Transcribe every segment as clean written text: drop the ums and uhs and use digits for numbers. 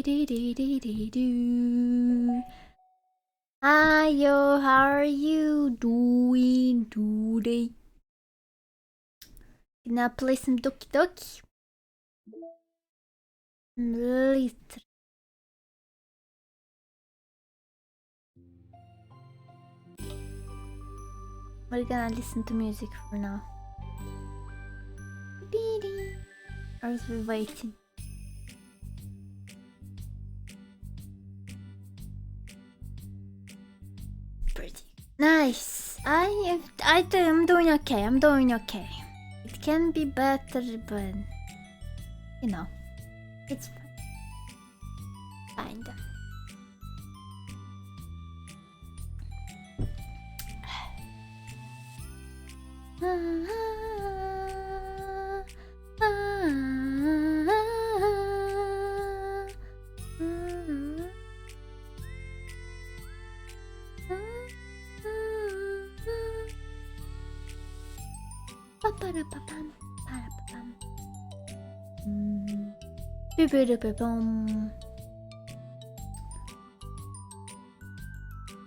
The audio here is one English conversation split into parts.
Hi yo, how are you doing today? Gonna play some Doki Doki. Later. We're gonna listen to music for now. Or is we waiting? Pretty nice. I'm doing okay. I'm doing okay. It can be better, but you know, it's fine. Kinda.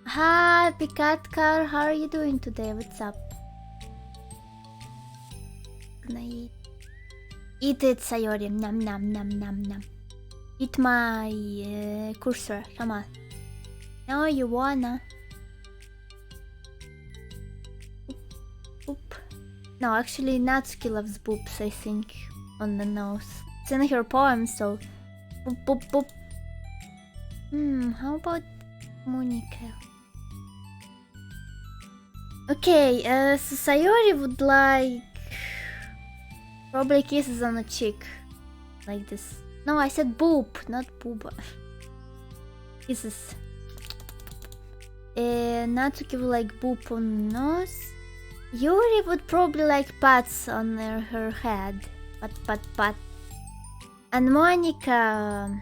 Hi, Picat Car, how are you doing today? What's up? Gonna eat it, Sayori. Nam nam nam nam nam. Eat my cursor. Come on. No, you wanna. Boop. No, actually, Natsuki loves boops, I think, on the nose. It's in her poem, so boop boop boop. How about Monica? Okay, so Sayori would like probably kisses on the cheek, like this. No, I said boop, not booba. Kisses. Natsuki would like boop on the nose. Yuri would probably like pats on her head. Pat. And Monica,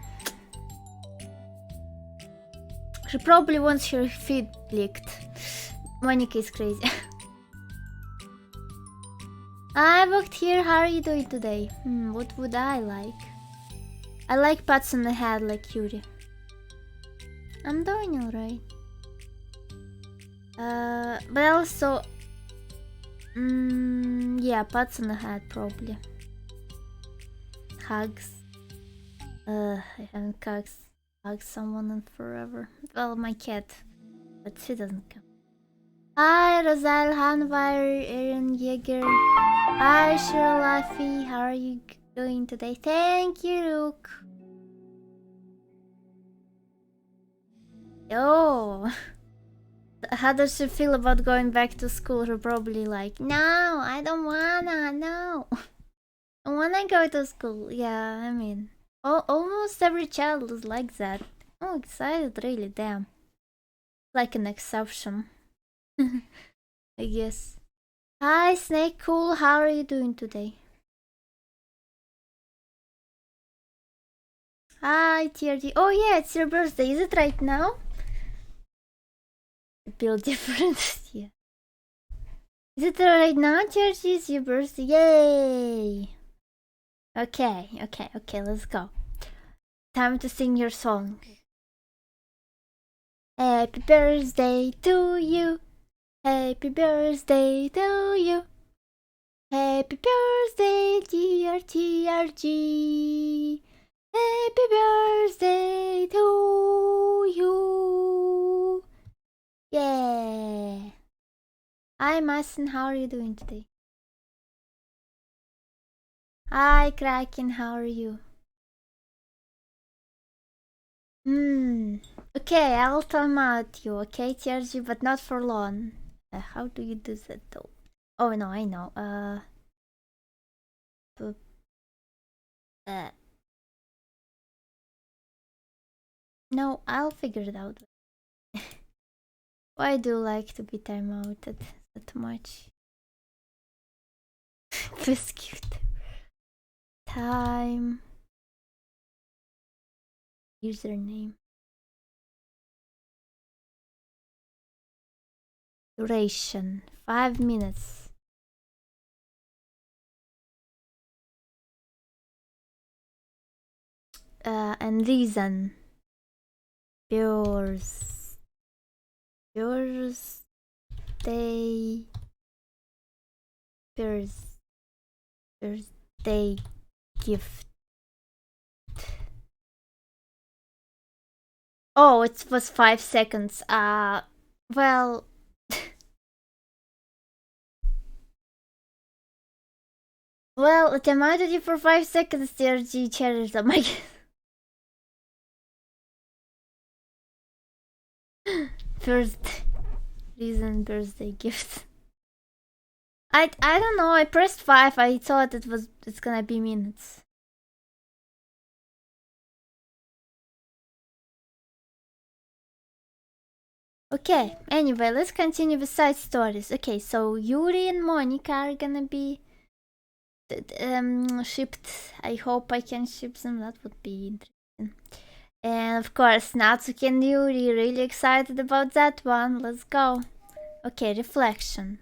she probably wants her feet licked. Monica is crazy. I walked here. How are you doing today? What would I like? I like pats on the head like Yuri. I'm doing alright. But also, yeah, pats on the head probably. Hugs. I haven't hugged someone in forever. Well, my cat, but she doesn't come. Hi, Rosal, Hanwire, Aaron Yeager. Hi, Shirlafi. How are you doing today? Thank you, Rook. Yo. How does she feel about going back to school? Her probably like, no, I don't wanna, no. I wanna go to school. Yeah, I mean, almost every child is like that. I'm excited, really, damn. Like an exception. I guess. Hi, Snake Cool. How are you doing today? Hi, TRD. Oh yeah, it's your birthday. Is it right now? Feel different. Yeah. Is it right now, TRD? It's your birthday. Yay! Okay. Let's go. Time to sing your song. Happy birthday to you. Happy birthday to you. Happy birthday, dear TRG. Happy birthday to you. Yeah. Hi, Mason. How are you doing today? Hi, Kraken. How are you? Okay, I'll time out you, okay, TRG, but not for long. How do you do that though? Oh no, I know. No, I'll figure it out. Why do you like to be timeouted that much? Biscuit. Time. Username. Duration. 5 minutes. and reason. Yours. Birthday gift. Oh, it was 5 seconds. Well. Well, it reminded you for 5 seconds, TRG cherries. Oh my god. First reason birthday gift. I don't know, I pressed 5, I thought it's gonna be minutes. Okay, anyway, let's continue with side stories. Okay, so Yuri and Monica are gonna be shipped. I hope I can ship them, that would be interesting. And of course, Natsuki and Yuri, really excited about that one. Let's go. Okay, reflection.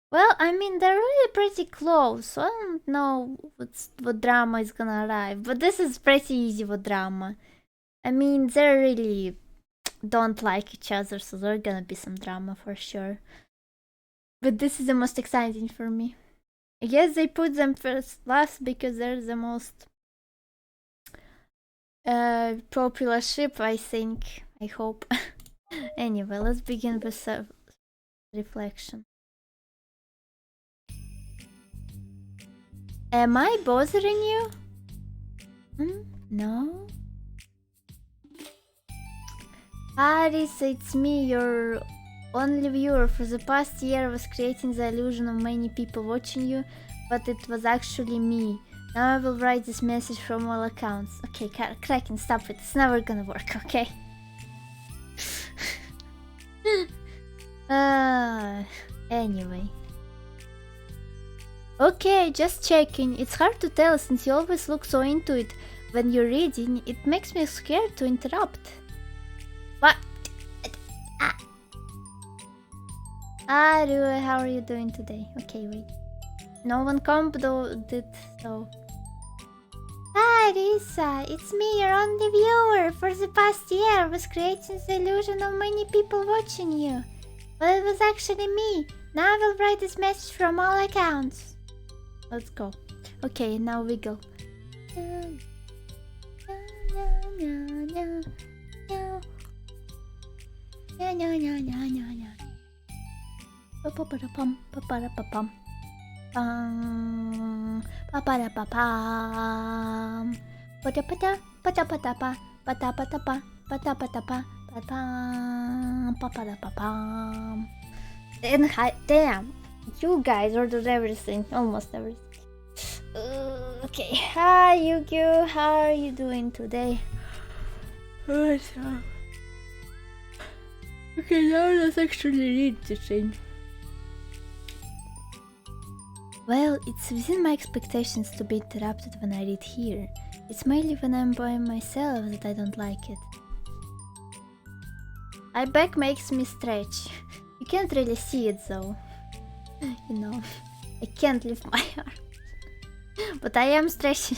Well, I mean, they're really pretty close, so I don't know what drama is gonna arrive. But this is pretty easy with drama. I mean, they really don't like each other, so there's gonna be some drama for sure. But this is the most exciting for me. I guess they put them first last because they're the most popular ship, I think. I hope. Anyway, let's begin with reflection. Am I bothering you? No? Arisa, it's me, your only viewer. For the past year I was creating the illusion of many people watching you, but it was actually me. Now I will write this message from all accounts. Okay, Kraken, stop it. It's never gonna work, okay? Anyway. Okay, just checking. It's hard to tell since you always look so into it when you're reading. It makes me scared to interrupt. What? Aru, how are you doing today? Okay, wait. No one did so. Arisa, it's me, your only viewer. For the past year, I was creating the illusion of many people watching you. But it was actually me. Now I will write this message from all accounts. Let's go. Okay, now we go. And damn, you guys ordered everything, almost everything. Okay, hi Yukio, how are you doing today? Okay, now let's actually read the thing. Well, it's within my expectations to be interrupted when I read here. It's mainly when I'm by myself that I don't like it. My back makes me stretch. You can't really see it though. You know, I can't lift my arm. But I am stretching.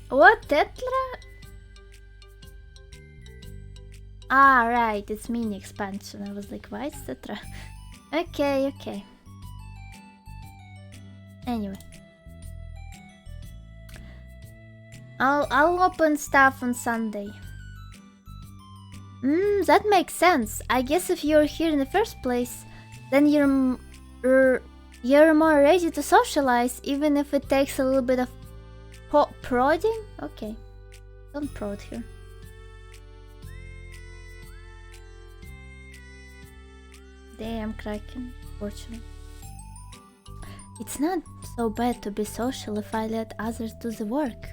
What, Tetra? Ah, right, it's mini expansion. I was like, why is Tetra? Okay. Anyway. I'll open stuff on Sunday. That makes sense. I guess if you're here in the first place, then you're more ready to socialize, even if it takes a little bit of prodding? Okay. Don't prod here. Damn, Kraken. Fortunate. It's not so bad to be social if I let others do the work.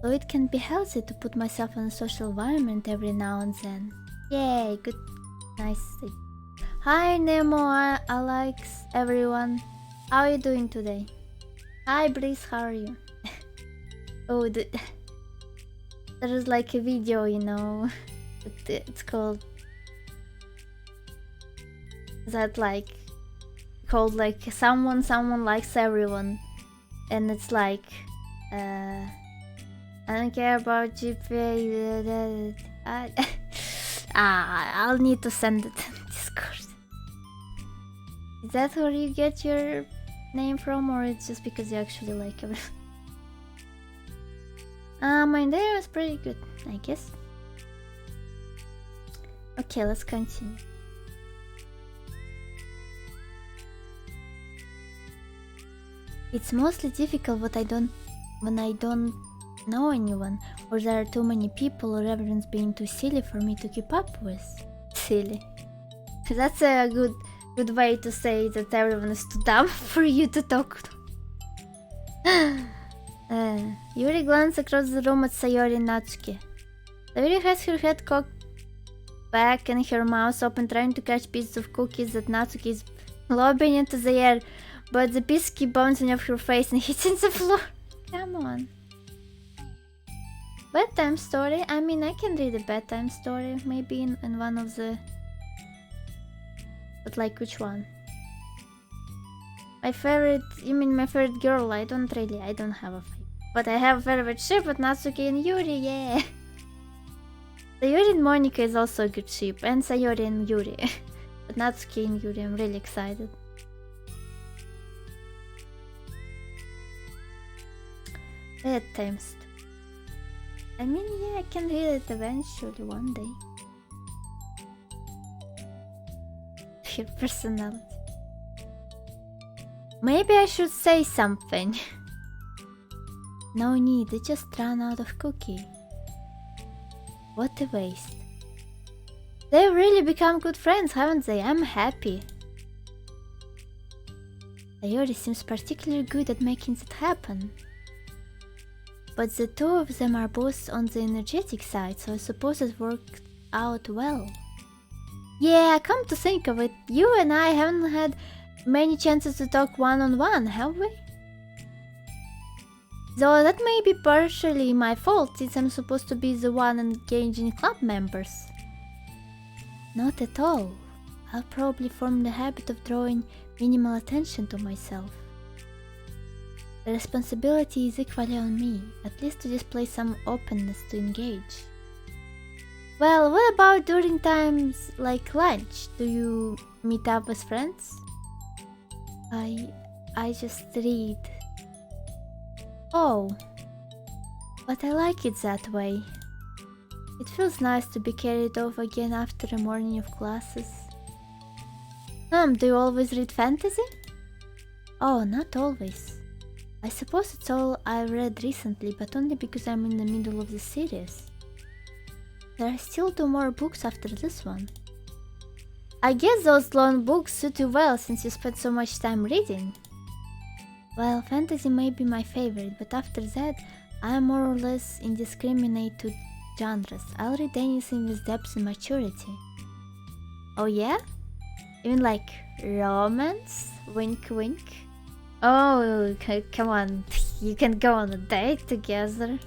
So it can be healthy to put myself in a social environment every now and then. Yay, good. Nice. Hi Nemo, Alex, everyone. How are you doing today? Hi Breeze, how are you? Oh, there is like a video, you know. It's called... that like called like someone likes everyone, and it's like I don't care about GPA. I'll need to send it in Discord. Is that where you get your name from, or it's just because you actually like it? My day was pretty good, I guess. Okay, let's continue. It's mostly difficult when I don't know anyone, or there are too many people, or everyone's being too silly for me to keep up with. Silly. That's a good way to say that everyone is too dumb for you to talk to. Yuri glanced across the room at Sayori and Natsuki. Sayori has her head cocked back and her mouth open, trying to catch pieces of cookies that Natsuki is lobbing into the air, but the piece keeps bouncing off her face and hitting the floor. Come on. Bedtime story? I mean, I can read a bedtime story, maybe in one of the... But like, which one? My favorite... You mean my favorite girl? I don't have a favorite. But I have a favorite ship with Natsuki and Yuri, yeah! Sayori and Monika is also a good ship, and Sayori and Yuri. But Natsuki and Yuri, I'm really excited. Bedtime story. I mean, yeah, I can read it eventually one day. Her personality. Maybe I should say something. No need, they just ran out of cookie. What a waste. They've really become good friends, haven't they? I'm happy. Sayori seems particularly good at making that happen. But the two of them are both on the energetic side, so I suppose it worked out well. Yeah, come to think of it, you and I haven't had many chances to talk one-on-one, have we? Though that may be partially my fault, since I'm supposed to be the one engaging club members. Not at all. I'll probably form the habit of drawing minimal attention to myself. The responsibility is equally on me, at least to display some openness to engage. Well, what about during times like lunch? Do you meet up with friends? I just read. Oh, but I like it that way. It feels nice to be carried off again after a morning of classes. Do you always read fantasy? Oh, not always. I suppose it's all I've read recently, but only because I'm in the middle of the series. There are still 2 more books after this one. I guess those long books suit you well since you spent so much time reading. Well, fantasy may be my favorite, but after that, I am more or less indiscriminate to genres. I'll read anything with depth and maturity. Oh yeah? Even like romance? Wink wink? Oh, come on, you can go on a date together.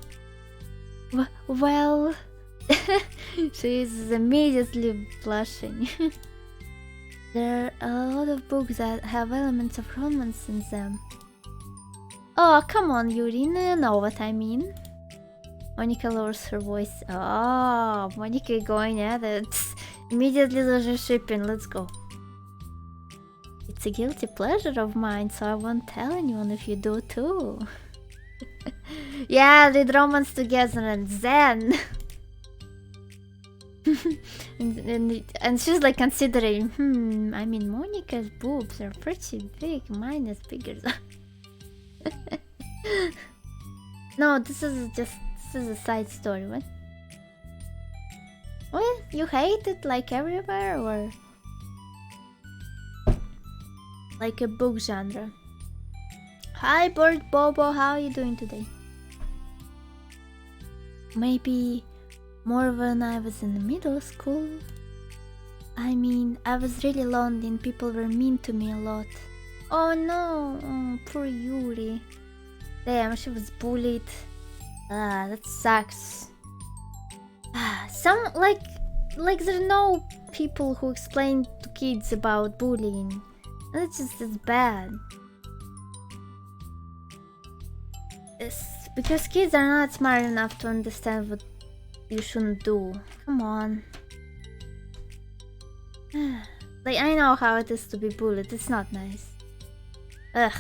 Well... She is immediately blushing. There are a lot of books that have elements of romance in them. Oh, come on, Yuri, you know what I mean. Monika lowers her voice. Oh, Monika going at it. Immediately there's shipping, let's go. It's a guilty pleasure of mine, so I won't tell anyone if you do too. Yeah, read romance together and then... and she's like considering, I mean, Monika's boobs are pretty big, mine is bigger. No, this is a side story, what? Well, you hate it like everywhere, or like a book genre? Hi, Bird Bobo, how are you doing today? Maybe more when I was in middle school. I mean, I was really lonely and people were mean to me a lot. Oh no, poor Yuri. Damn, she was bullied. That sucks. Some, like there are no people who explain to kids about bullying. It's bad. Because kids are not smart enough to understand what you shouldn't do. Come on. Like, I know how it is to be bullied. It's not nice. Ugh.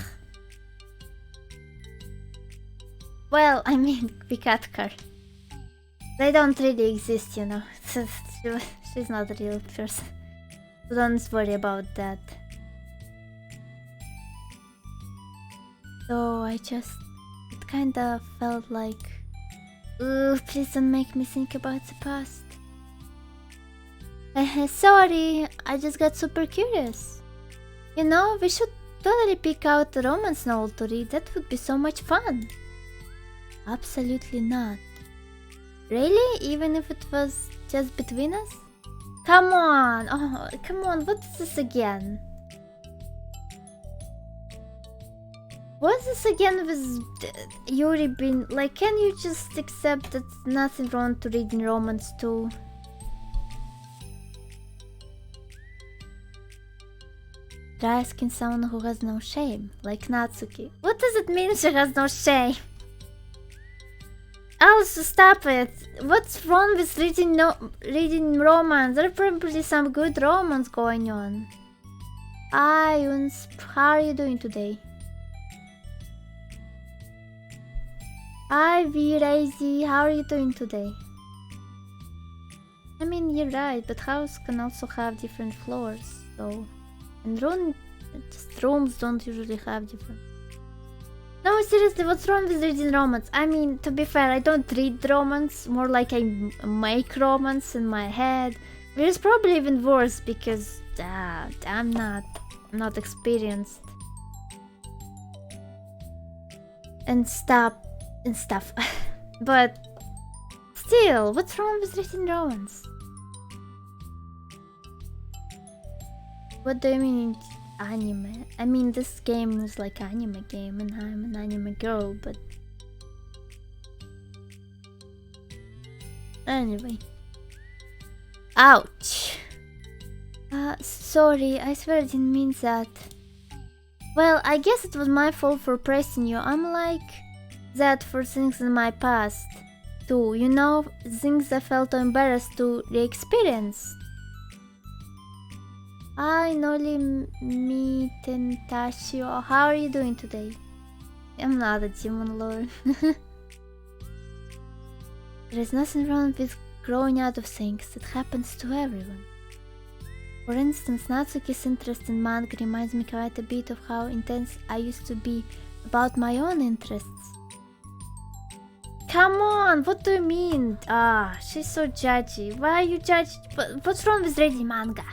Well, I mean, Pikatkar. They don't really exist, you know. She's not a real person. So don't worry about that. So it kinda felt like, ooh, please don't make me think about the past. Sorry, I just got super curious. You know, we should totally pick out a romance novel to read. That would be so much fun. Absolutely not. Really? Even if it was just between us? Come on! Oh, come on, what's this again? What's this again with Yuri being like, can you just accept that nothing wrong to reading romance too? Try asking someone who has no shame, like Natsuki. What does it mean she has no shame? Also, stop it! What's wrong with reading romance? There's probably some good romance going on. Hi, Uns. How are you doing today? Hi, Vrazy. How are you doing today? I mean, you're right, but houses can also have different floors, so... And rooms don't usually have different... No, seriously, what's wrong with reading romance? I mean, to be fair, I don't read romance, more like I make romance in my head. Which is probably even worse because I'm not experienced. And stuff. But still, what's wrong with reading romance? What do you mean anime? I mean, this game is like anime game and I'm an anime girl, but... Anyway. Ouch! Sorry, I swear I didn't mean that. Well, I guess it was my fault for pressing you. I'm like that for things in my past too, you know? Things I felt too embarrassed to re-experience. Hi, Noli Mitentashio. How are you doing today? I'm not a demon lord. There is nothing wrong with growing out of things. It happens to everyone. For instance, Natsuki's interest in manga reminds me quite a bit of how intense I used to be about my own interests. Come on, what do you mean? She's so judgy. Why are you judging? What's wrong with reading manga?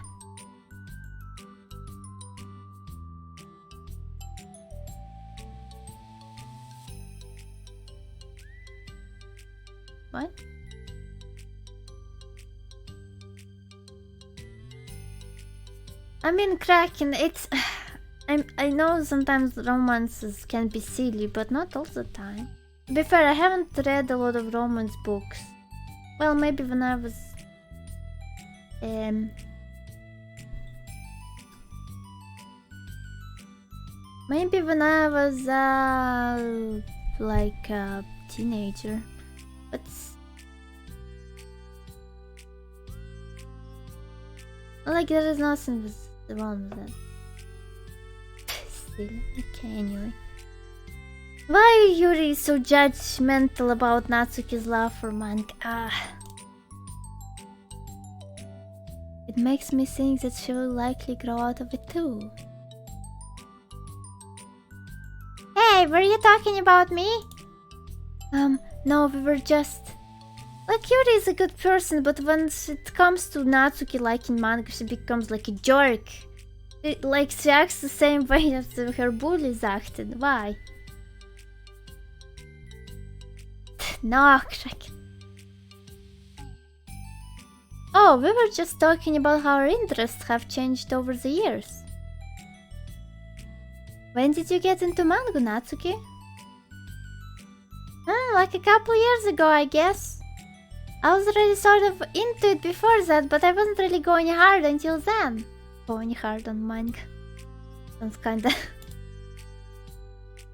What? I mean, Kraken, it's... I know sometimes romances can be silly, but not all the time. To be fair, I haven't read a lot of romance books. Well, maybe when I was... Maybe when I was, like a teenager. But... Like, there is nothing wrong with that. Still, okay, anyway. Why are Yuri so judgmental about Natsuki's love for manga? It makes me think that she will likely grow out of it too. Hey, were you talking about me? No, we were just... Like, Yuri is a good person, but when it comes to Natsuki liking manga, she becomes like a jerk. Like, she acts the same way as her bullies acted. Why? No, Kraken. Oh, we were just talking about how our interests have changed over the years. When did you get into manga, Natsuki? Like a couple years ago, I guess. I was already sort of into it before that, but I wasn't really going hard until then. Going hard on manga. Sounds kinda...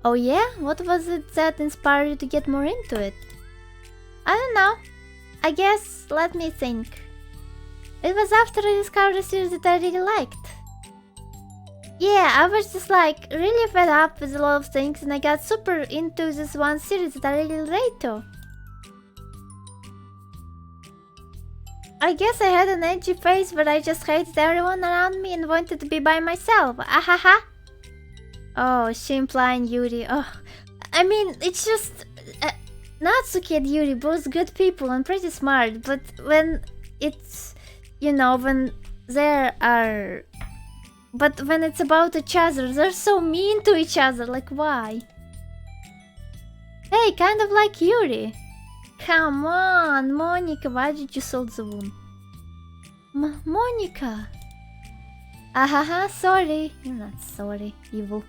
Oh yeah? What was it that inspired you to get more into it? I don't know. I guess, let me think. It was after I discovered a series that I really liked. Yeah, I was just like really fed up with a lot of things and I got super into this one series that I really relate to. I guess I had an edgy phase where I just hated everyone around me and wanted to be by myself. Ahaha. Oh, she implying Yuri. Oh, I mean, it's just... Natsuki and Yuri, both good people and pretty smart, but when it's... You know, when there are... But when it's about each other, they're so mean to each other, like why? Hey, kind of like Yuri. Come on, Monica, why did you solve the wound? Monica! Ahaha, sorry. You're not sorry, evil.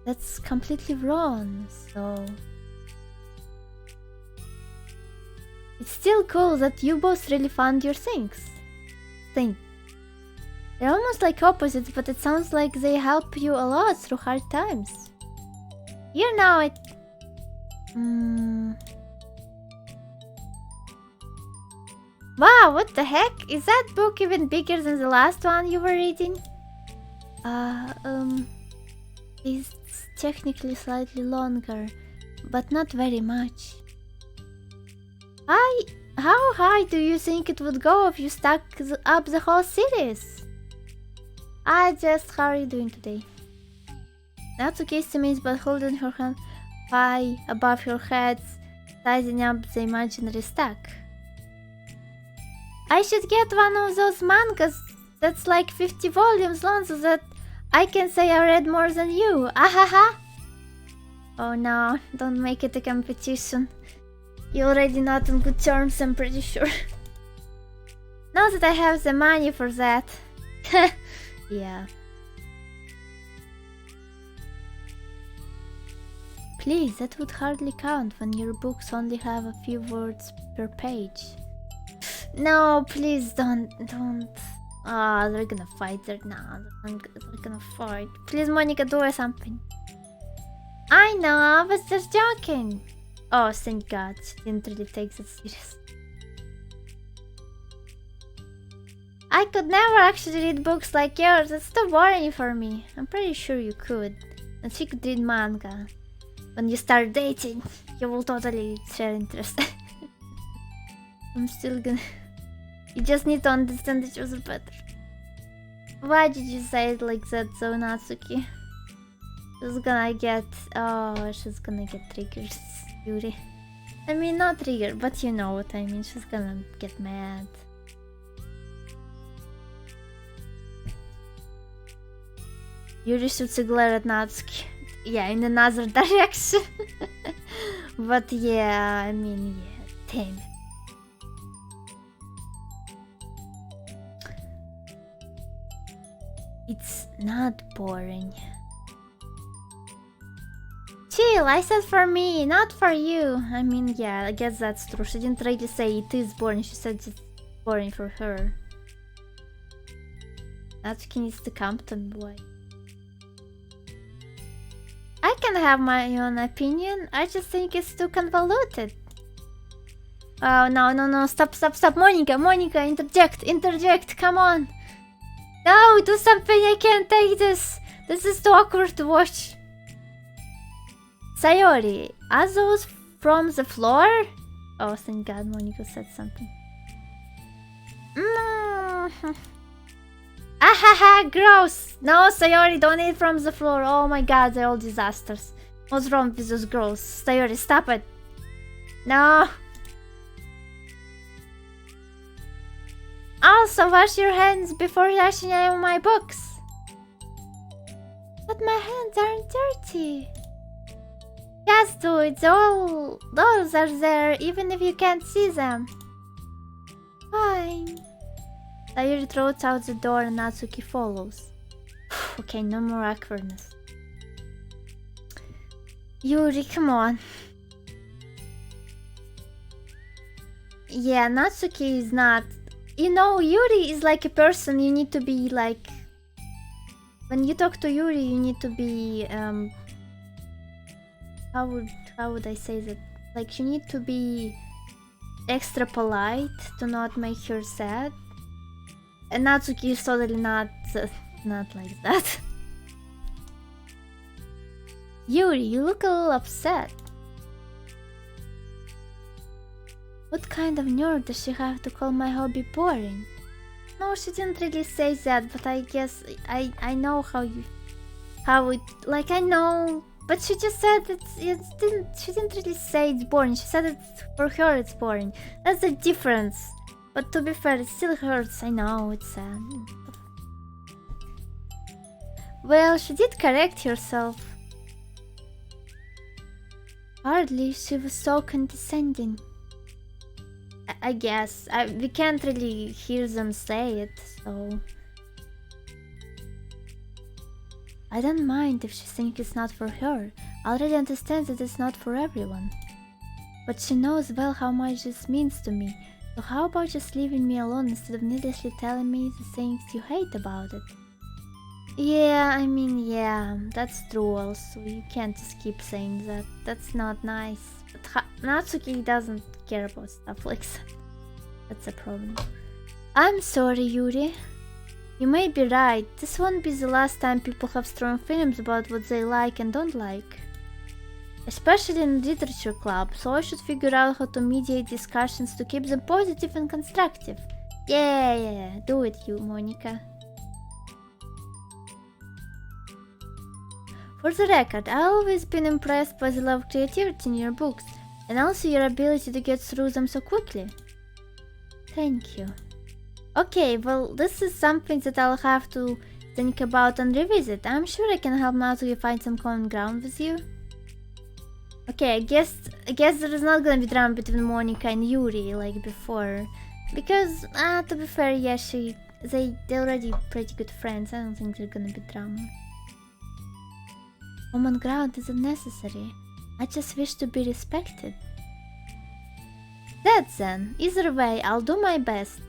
That's completely wrong, so... It's still cool that you both really found your things. They're almost like opposites, but it sounds like they help you a lot through hard times. You know it... Wow, what the heck? Is that book even bigger than the last one you were reading? It's technically slightly longer, but not very much. How high do you think it would go if you stuck up the whole series? How are you doing today? Natsuki estimates but holding her hand high above her head, sizing up the imaginary stack. I should get one of those mangas that's like 50 volumes long so that I can say I read more than you. Ahaha! Oh no, don't make it a competition. You're already not on good terms, I'm pretty sure. Now that I have the money for that. Yeah. Please, that would hardly count when your books only have a few words per page. No, please don't. Ah, they're gonna fight there now. They're gonna fight. Please, Monica, do something. I know, I was just joking. Oh, thank God, she didn't really take it serious. I could never actually read books like yours. It's too boring for me. I'm pretty sure you could. And she could read manga. When you start dating, you will totally share interest. I'm still gonna... You just need to understand each other better. Why did you say it like that, so Natsuki? She's gonna get... Oh, she's gonna get triggers, Yuri. I mean, not trigger, but you know what I mean. She's gonna get mad. Yuri shoots a glare at Natsuki. Yeah, in another direction. But yeah, I mean, yeah, damn it. It's not boring. Chill, I said for me, not for you. I mean, yeah, I guess that's true. She didn't really say it is boring, she said it's boring for her. Natsuki needs to come to me, boy. I can have my own opinion, I just think it's too convoluted. Oh, no, stop, Monica, interject, come on. No, do something, I can't take this. This is too awkward to watch. Sayori, are those from the floor? Oh, thank God, Monica said something. Ahaha, gross! No, Sayori, don't eat from the floor. Oh my God, they're all disasters. What's wrong with those girls? Sayori, stop it. No. Also, wash your hands before touching any of my books. But my hands aren't dirty. Yes, dude, those are there, even if you can't see them. Fine. Sayori throws out the door and Natsuki follows. Okay, no more awkwardness. Yuri, come on. Yeah, Natsuki is not... You know, Yuri is like a person you need to be like when you talk to Yuri, you need to be how would I say that? Like, you need to be extra polite to not make her sad. And Natsuki is totally not like that. Yuri, you look a little upset. What kind of nerd does she have to call my hobby boring? No, she didn't really say that, but I guess I know how it, like, I know, but she just said she didn't really say it's boring. She said for her it's boring. That's the difference. But to be fair, it still hurts. I know, it's sad. Well, she did correct herself. Hardly, she was so condescending. I guess. We can't really hear them say it, so... I don't mind if she thinks it's not for her. I already understand that it's not for everyone. But she knows well how much this means to me. So how about just leaving me alone instead of needlessly telling me the things you hate about it? Yeah, I mean, yeah, that's true also. You can't just keep saying that. That's not nice. But Natsuki doesn't care about stuff like that. That's a problem. I'm sorry, Yuri. You may be right. This won't be the last time people have strong feelings about what they like and don't like. Especially in literature club, so I should figure out how to mediate discussions to keep them positive and constructive. Yeah, do it, you, Monica. For the record, I've always been impressed by the level of creativity in your books, and also your ability to get through them so quickly. Thank you. Okay, well, this is something that I'll have to think about and revisit. I'm sure I can help Natsuki find some common ground with you. Okay, I guess there is not gonna be drama between Monica and Yuri like before, because to be fair, yeah, they're already pretty good friends. I don't think there's gonna be drama. Common ground isn't necessary. I just wish to be respected. That then. Either way, I'll do my best.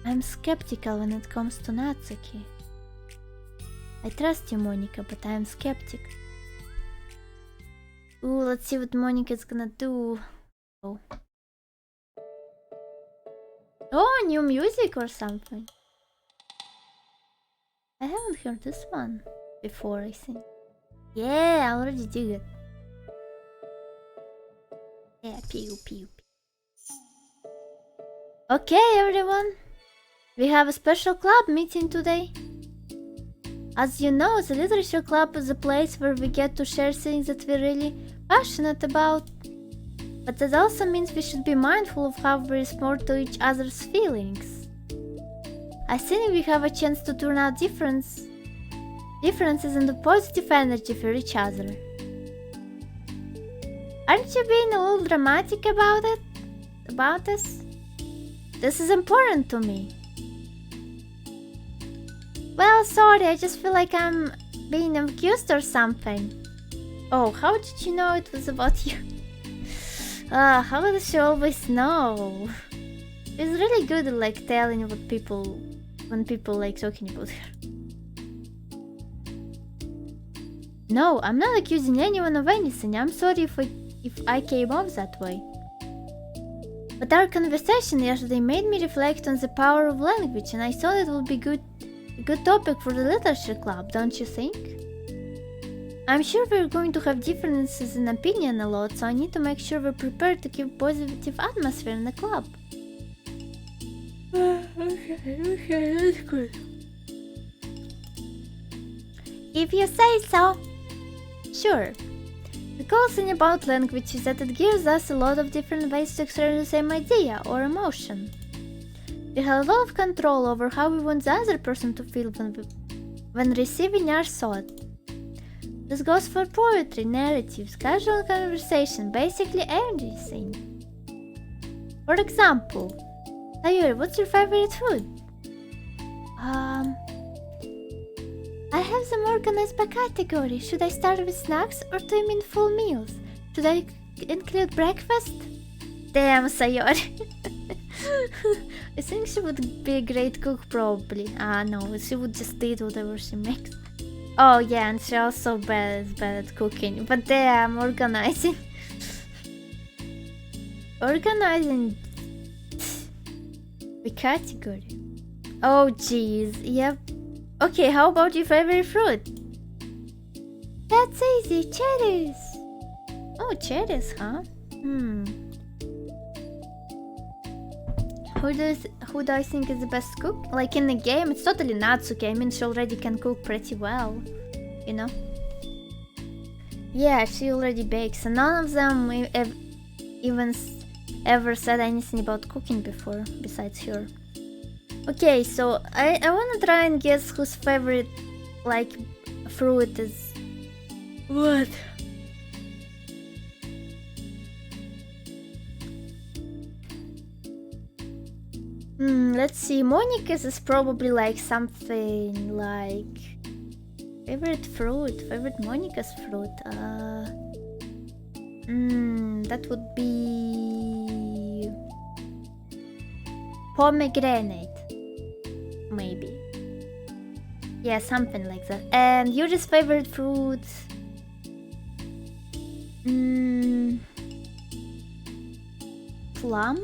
I'm skeptical when it comes to Natsuki. I trust you, Monica, but I'm skeptic. Ooh, let's see what Monica's gonna do. Oh, new music or something. I haven't heard this one before, I think. Yeah, I already did it. Yeah, pew pew. Okay, everyone. We have a special club meeting today. As you know, the literature club is a place where we get to share things that we're really passionate about. But that also means we should be mindful of how we respond to each other's feelings. I think we have a chance to turn out differences into positive energy for each other. Aren't you being a little dramatic about it? About this? This is important to me. Well, sorry, I just feel like I'm being accused or something. Oh, how did you know it was about you? How does she always know? She's really good at like telling what people, when people like talking about her. No, I'm not accusing anyone of anything. I'm sorry if I came off that way. But our conversation yesterday made me reflect on the power of language, and I thought it would be a good topic for the literature club, don't you think? I'm sure we're going to have differences in opinion a lot, so I need to make sure we're prepared to keep a positive atmosphere in the club. Okay, that's good. If you say so. Sure. The cool thing about language is that it gives us a lot of different ways to express the same idea or emotion. We have a lot of control over how we want the other person to feel when receiving our thought. This goes for poetry, narratives, casual conversation, basically everything. For example, Sayuri, what's your favorite food? I have them organized by category. Should I start with snacks or do you mean full meals? Should I include breakfast? Damn, Sayori. I think she would be a great cook, probably. No, she would just eat whatever she makes. Oh yeah, and she also bad at cooking. But damn, organizing. Organizing the category. Oh jeez, yep. Okay, how about your favorite fruit? That's easy, cherries. Oh, cherries, huh? Who do I think is the best cook? Like in the game, it's totally Natsuki. I mean, she already can cook pretty well, you know? Yeah, she already bakes, and none of them even ever said anything about cooking before, besides her. Okay, so I wanna try and guess whose favorite, like, fruit is... What? Let's see, Monica's is probably like something like... Favorite Monica's fruit, that would be... pomegranate, maybe. Yeah, something like that. And Yuri's favorite fruit... plum?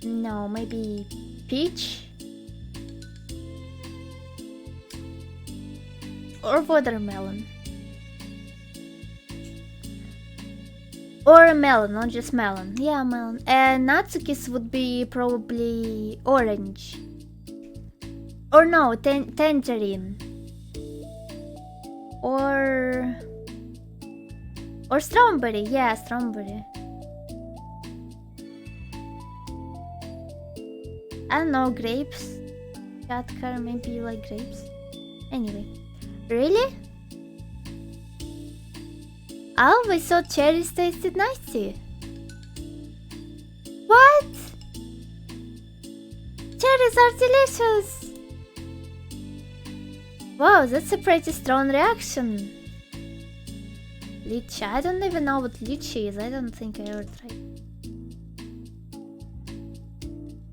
No, maybe peach? Or watermelon? Or a melon, not just melon. Yeah, melon. And Natsuki's would be probably orange. Or no, tangerine. Or strawberry. Yeah, strawberry. I don't know, grapes? Katkar, maybe you like grapes? Anyway. Really? I always thought cherries tasted nasty. What? Cherries are delicious! Wow, that's a pretty strong reaction. Lychee. I don't even know what lychee is. I don't think I ever tried.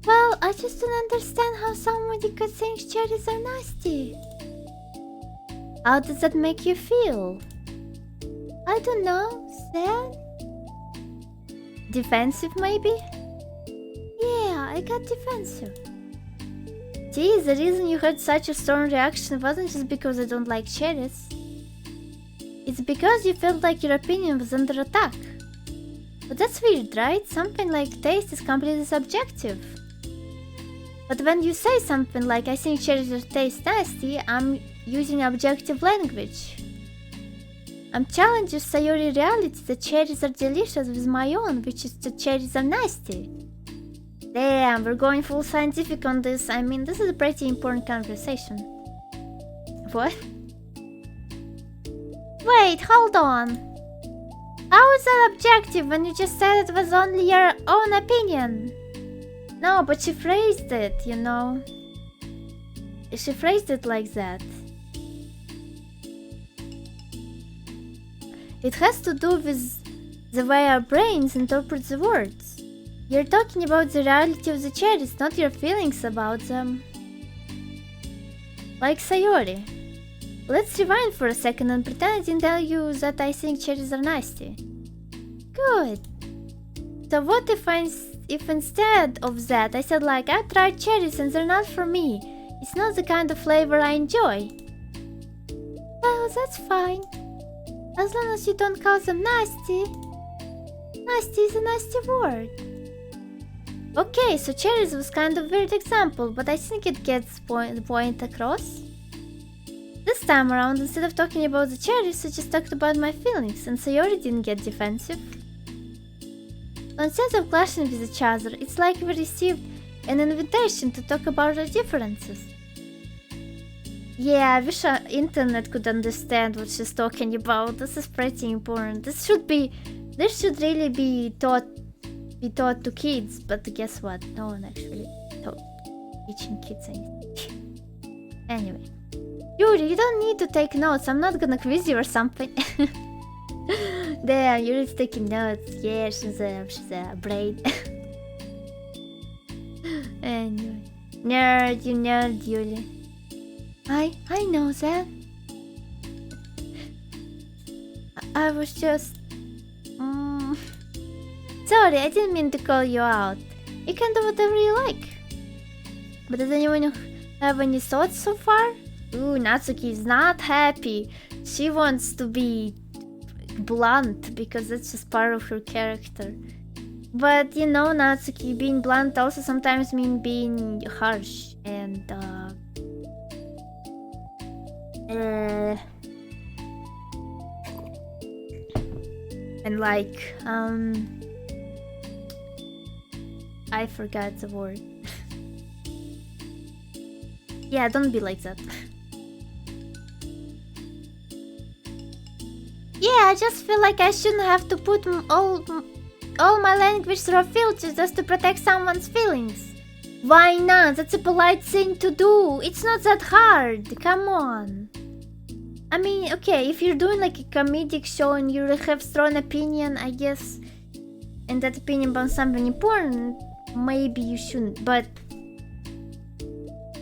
Well, I just don't understand how somebody could think cherries are nasty. How does that make you feel? I don't know, sad? Defensive maybe? Yeah, I got defensive. Geez, the reason you had such a strong reaction wasn't just because I don't like cherries. It's because you felt like your opinion was under attack. But that's weird, right? Something like taste is completely subjective. But when you say something like, I think cherries taste nasty, I'm using objective language. I'm challenging Sayori reality that cherries are delicious with my own, which is that cherries are nasty. Damn, we're going full scientific on this. I mean, this is a pretty important conversation. What? Wait, hold on. How is that objective when you just said it was only your own opinion? No, but she phrased it, you know. She phrased it like that. It has to do with the way our brains interpret the words. You're talking about the reality of the cherries, not your feelings about them. Like Sayori. Let's rewind for a second and pretend I didn't tell you that I think cherries are nasty. Good. So what if instead of that I said like, I tried cherries and they're not for me. It's not the kind of flavor I enjoy. Well, that's fine. As long as you don't call them nasty. Nasty is a nasty word. Okay, so cherries was kind of a weird example, but I think it gets the point across. This time around, instead of talking about the cherries, I just talked about my feelings, and Sayori didn't get defensive. So instead of clashing with each other, it's like we received an invitation to talk about our differences. Yeah, I wish our internet could understand what she's talking about. This is pretty important. This should really be taught to kids, but guess what? No one actually teaching kids anything. Anyway. Yuri, you don't need to take notes. I'm not gonna quiz you or something. Damn, Yuri's taking notes. Yeah, she's a brain. Anyway. Nerd, you nerd, Yuri. I know that. I was just... Sorry, I didn't mean to call you out. You can do whatever you like. But does anyone have any thoughts so far? Ooh, Natsuki is not happy. She wants to be blunt because that's just part of her character. But you know, Natsuki, being blunt also sometimes means being harsh and like I forgot the word. Yeah, don't be like that. Yeah, I just feel like I shouldn't have to put all my language through a filter just to protect someone's feelings. Why not? That's a polite thing to do. It's not that hard. Come on. I mean, okay, if you're doing like a comedic show and you have strong opinion, I guess, and that opinion about something important, maybe you shouldn't. But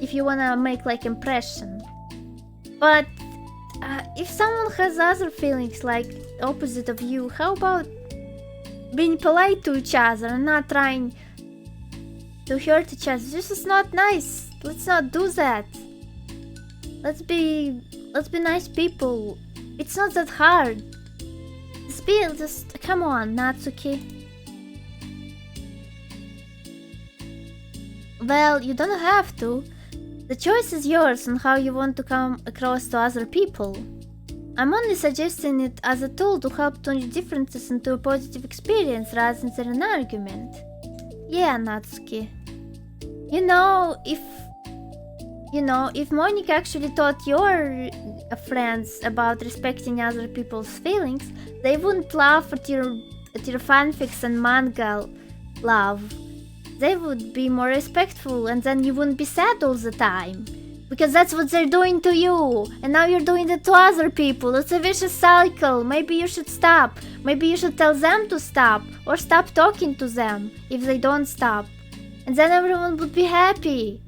if you wanna make like impression. But if someone has other feelings like opposite of you, how about being polite to each other and not trying to hurt each other? This is not nice. Let's not do that. Let's be nice people. It's not that hard. Just come on, Natsuki. Well, you don't have to. The choice is yours on how you want to come across to other people. I'm only suggesting it as a tool to help turn your differences into a positive experience rather than an argument. Yeah, Natsuki. You know, if Monica actually taught your friends about respecting other people's feelings, they wouldn't laugh at your fanfics and manga love. They would be more respectful, and then you wouldn't be sad all the time. Because that's what they're doing to you, and now you're doing it to other people. It's a vicious cycle. Maybe you should stop. Maybe you should tell them to stop, or stop talking to them if they don't stop. And then everyone would be happy.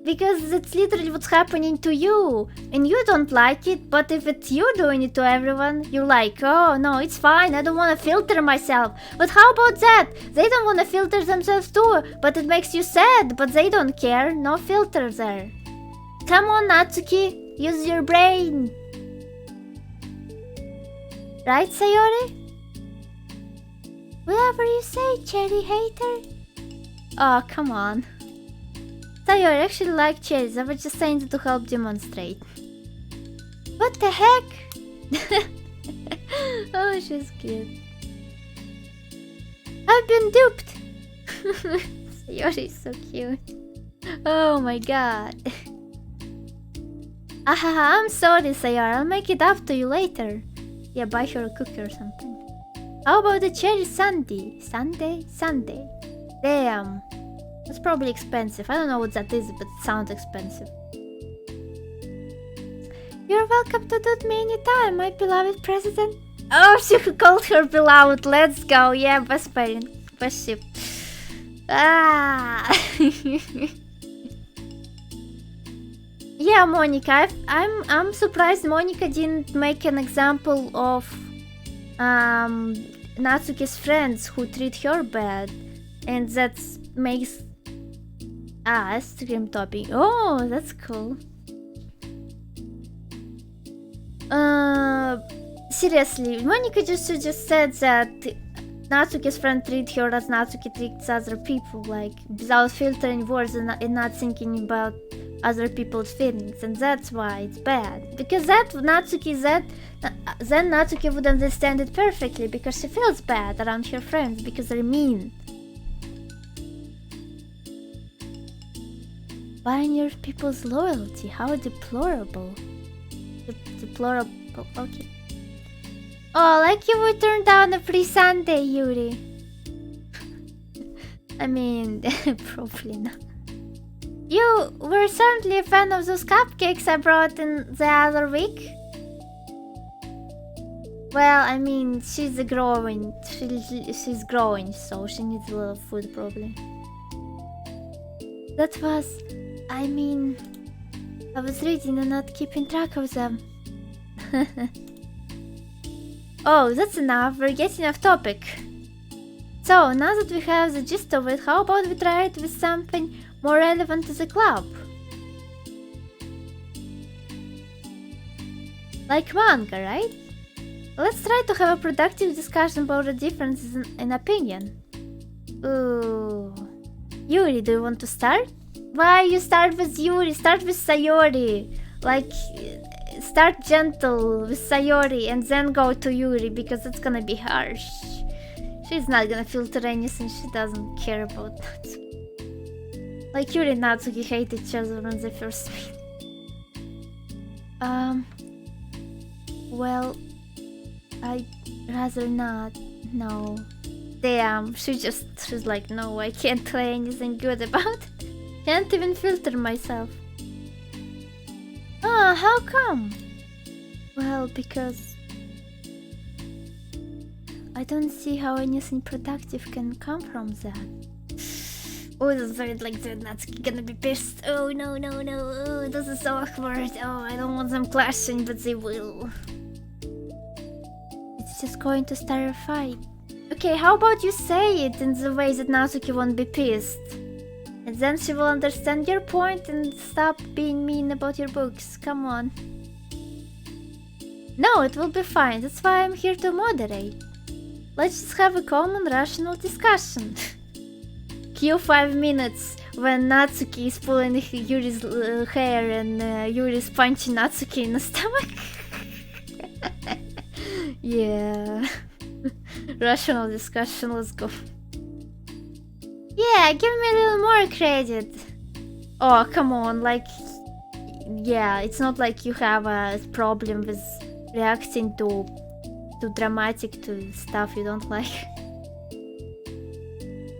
Because that's literally what's happening to you. And you don't like it, but if it's you doing it to everyone, you're like, oh no, it's fine, I don't want to filter myself. But how about that? They don't want to filter themselves too, but it makes you sad, but they don't care. No filter there. Come on, Natsuki, use your brain. Right, Sayori? Whatever you say, cherry hater. Oh, come on. Sayori, I actually like cherries. I was just saying that to help demonstrate. What the heck? Oh, she's cute. I've been duped. Sayori is so cute. Oh my god. I'm sorry, Sayori. I'll make it up to you later. Yeah, buy her a cookie or something. How about the cherry sundae? Sundae. Damn. It's probably expensive. I don't know what that is, but it sounds expensive. You're welcome to do me anytime, my beloved president. Oh, she called her beloved. Let's go. Yeah, best parent. Best ship. Ah. Yeah, Monica. I'm surprised Monica didn't make an example of Natsuki's friends who treat her bad, and that makes stream topping. Oh, that's cool. Seriously, Monica just said that Natsuki's friend treat her as Natsuki treats other people, like without filtering words and not thinking about other people's feelings, and that's why it's bad. Because then Natsuki would understand it perfectly, because she feels bad around her friends because they're mean. Buying your people's loyalty, how deplorable. Deplorable, okay. Oh, like you would turn down a free sundae, Yuri. I mean, probably not. You were certainly a fan of those cupcakes I brought in the other week. Well, I mean, she's growing, so she needs a little food probably. That was... I mean... I was reading and not keeping track of them. Oh, that's enough. We're getting off topic. So, now that we have the gist of it, how about we try it with something more relevant to the club? Like manga, right? Let's try to have a productive discussion about the differences in opinion. Ooh. Yuri, do you want to start? Why you start with Yuri? Start with Sayori. Like, start gentle with Sayori and then go to Yuri, because it's gonna be harsh. She's not gonna filter anything, she doesn't care about Natsuki. Like, Yuri and Natsuki hate each other when they first meet. Well, I'd rather not. No. Damn, she's like, no, I can't say anything good about it. Can't even filter myself. Ah, how come? Well, because I don't see how anything productive can come from that. Oh, this is very like that. Natsuki gonna be pissed. Oh, no. Oh, this is so awkward. Oh, I don't want them clashing, but they will. It's just going to start a fight. Okay, how about you say it in the way that Natsuki won't be pissed? And then she will understand your point and stop being mean about your books. Come on. No, it will be fine. That's why I'm here to moderate. Let's just have a calm and rational discussion. Cue 5 minutes when Natsuki is pulling Yuri's hair and Yuri is punching Natsuki in the stomach. Yeah. Rational discussion, let's go. Yeah, give me a little more credit. Oh, come on, like... Yeah, it's not like you have a problem with reacting to dramatic to stuff you don't like.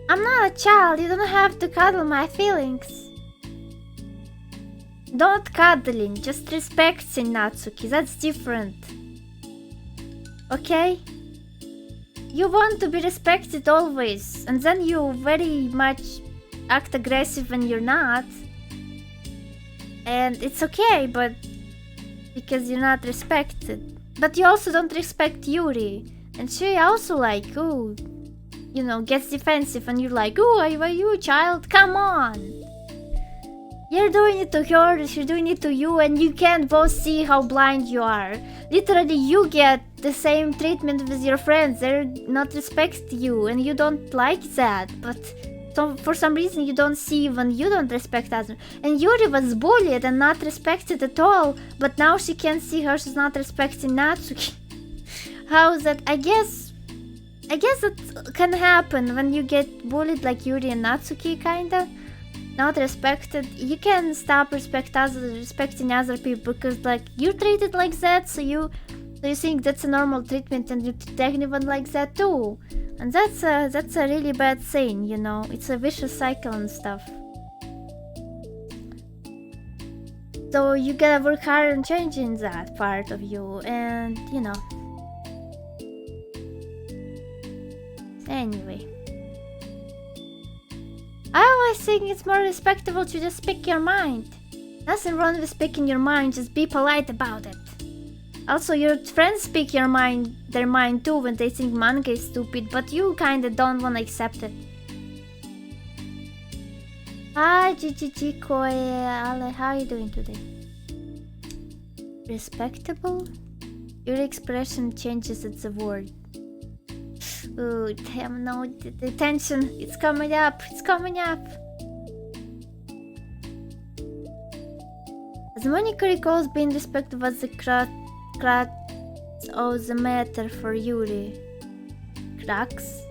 I'm not a child, you don't have to cuddle my feelings. Don't cuddling, just respecting Natsuki, that's different. Okay? You want to be respected always, and then you very much act aggressive when you're not. And it's okay, but because you're not respected. But you also don't respect Yuri, and she also like, ooh, you know, gets defensive, and you're like, ooh, are you a child? Come on! You're doing it to her, she's doing it to you, and you can't both see how blind you are. Literally, you get the same treatment with your friends, they're not respect you, and you don't like that, but for some reason you don't see when you don't respect others. And Yuri was bullied and not respected at all, but now she can't see how she's not respecting Natsuki. How is that? I guess that can happen when you get bullied like Yuri and Natsuki, kinda. Not respected. You can stop respecting other people because like you're treated like that, so you think that's a normal treatment and you treat anyone like that too. And that's a really bad thing, you know. It's a vicious cycle and stuff. So you gotta work hard on changing that part of you, and you know. Anyway. I always think it's more respectable to just speak your mind. Nothing wrong with speaking your mind, just be polite about it. Also, your friends speak their mind too when they think manga is stupid, but you kinda don't wanna accept it. Hi, GGG Koe, Ale, how are you doing today? Respectable? Your expression changes at the word. Oh, damn, no, the tension, it's coming up. As Monica recalls, being respected was the crux of the matter for Yuri. Crux?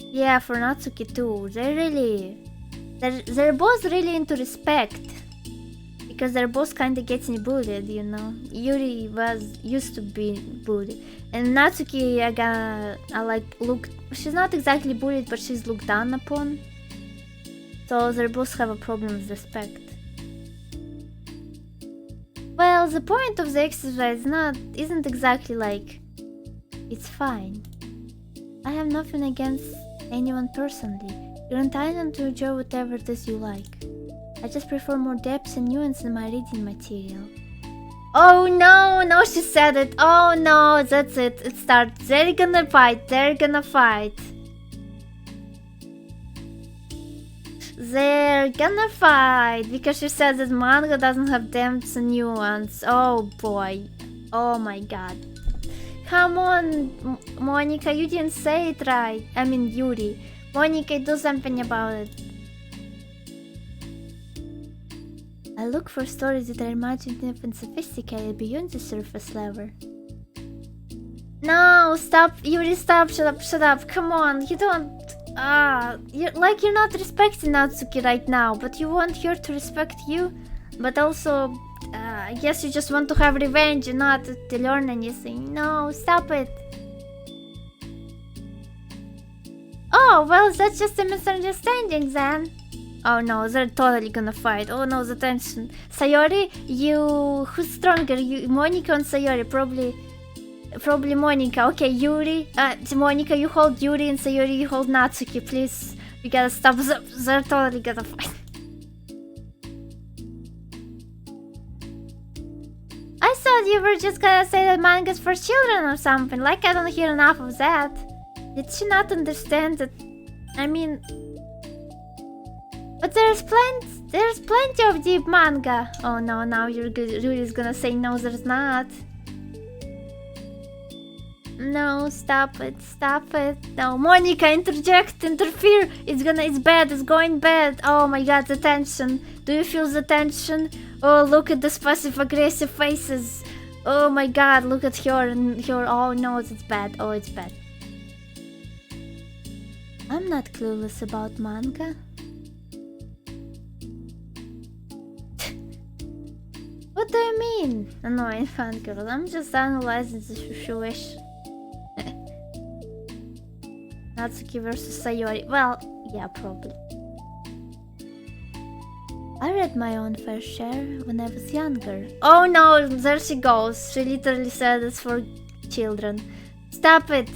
Yeah, for Natsuki too. They're both really into respect. Because they're both kinda getting bullied, you know. Yuri used to be bullied. And Natsuki, she's not exactly bullied, but she's looked down upon. So they both have a problem with respect. Well, the point of the exercise isn't exactly like, it's fine. I have nothing against anyone personally. You're entitled to enjoy whatever it is you like. I just prefer more depth and nuance in my reading material. Oh no, no, she said it. Oh no, that's it. It starts. They're gonna fight. They're gonna fight. They're gonna fight because she says that manga doesn't have depth and nuance. Oh boy. Oh my god. Come on, Monica, you didn't say it right. I mean, Yuri. Monica, do something about it. I look for stories that are imaginative and sophisticated beyond the surface level. No, stop, Yuri, stop, shut up, come on, you don't... you're not respecting Natsuki right now, but you want her to respect you, but also, I guess you just want to have revenge and not to learn anything. No, stop it. Oh, well, that's just a misunderstanding then. Oh no, they're totally gonna fight. Oh no, the tension. Sayori, who's stronger? Monica and Sayori, probably Monica. Okay, Yuri, Monica, you hold Yuri, and Sayori, you hold Natsuki, please. We gotta stop them. They're totally gonna fight. I thought you were just gonna say that manga's for children or something. Like, I don't hear enough of that. Did she not understand that? I mean... But there's plenty of deep manga. Oh no, now Yuri's gonna say no, there's not. No, stop it. No, Monica, interfere. It's bad, it's going bad. Oh my god, the tension. Do you feel the tension? Oh, look at this passive-aggressive faces. Oh my god, look at her and her. Oh no, it's bad. Oh, it's bad. I'm not clueless about manga. What do you mean? Annoying fangirl. I'm just analyzing the situation. Natsuki versus Sayori. Well, yeah, probably. I read my own fair share when I was younger. Oh no, there she goes. She literally said it's for children. Stop it.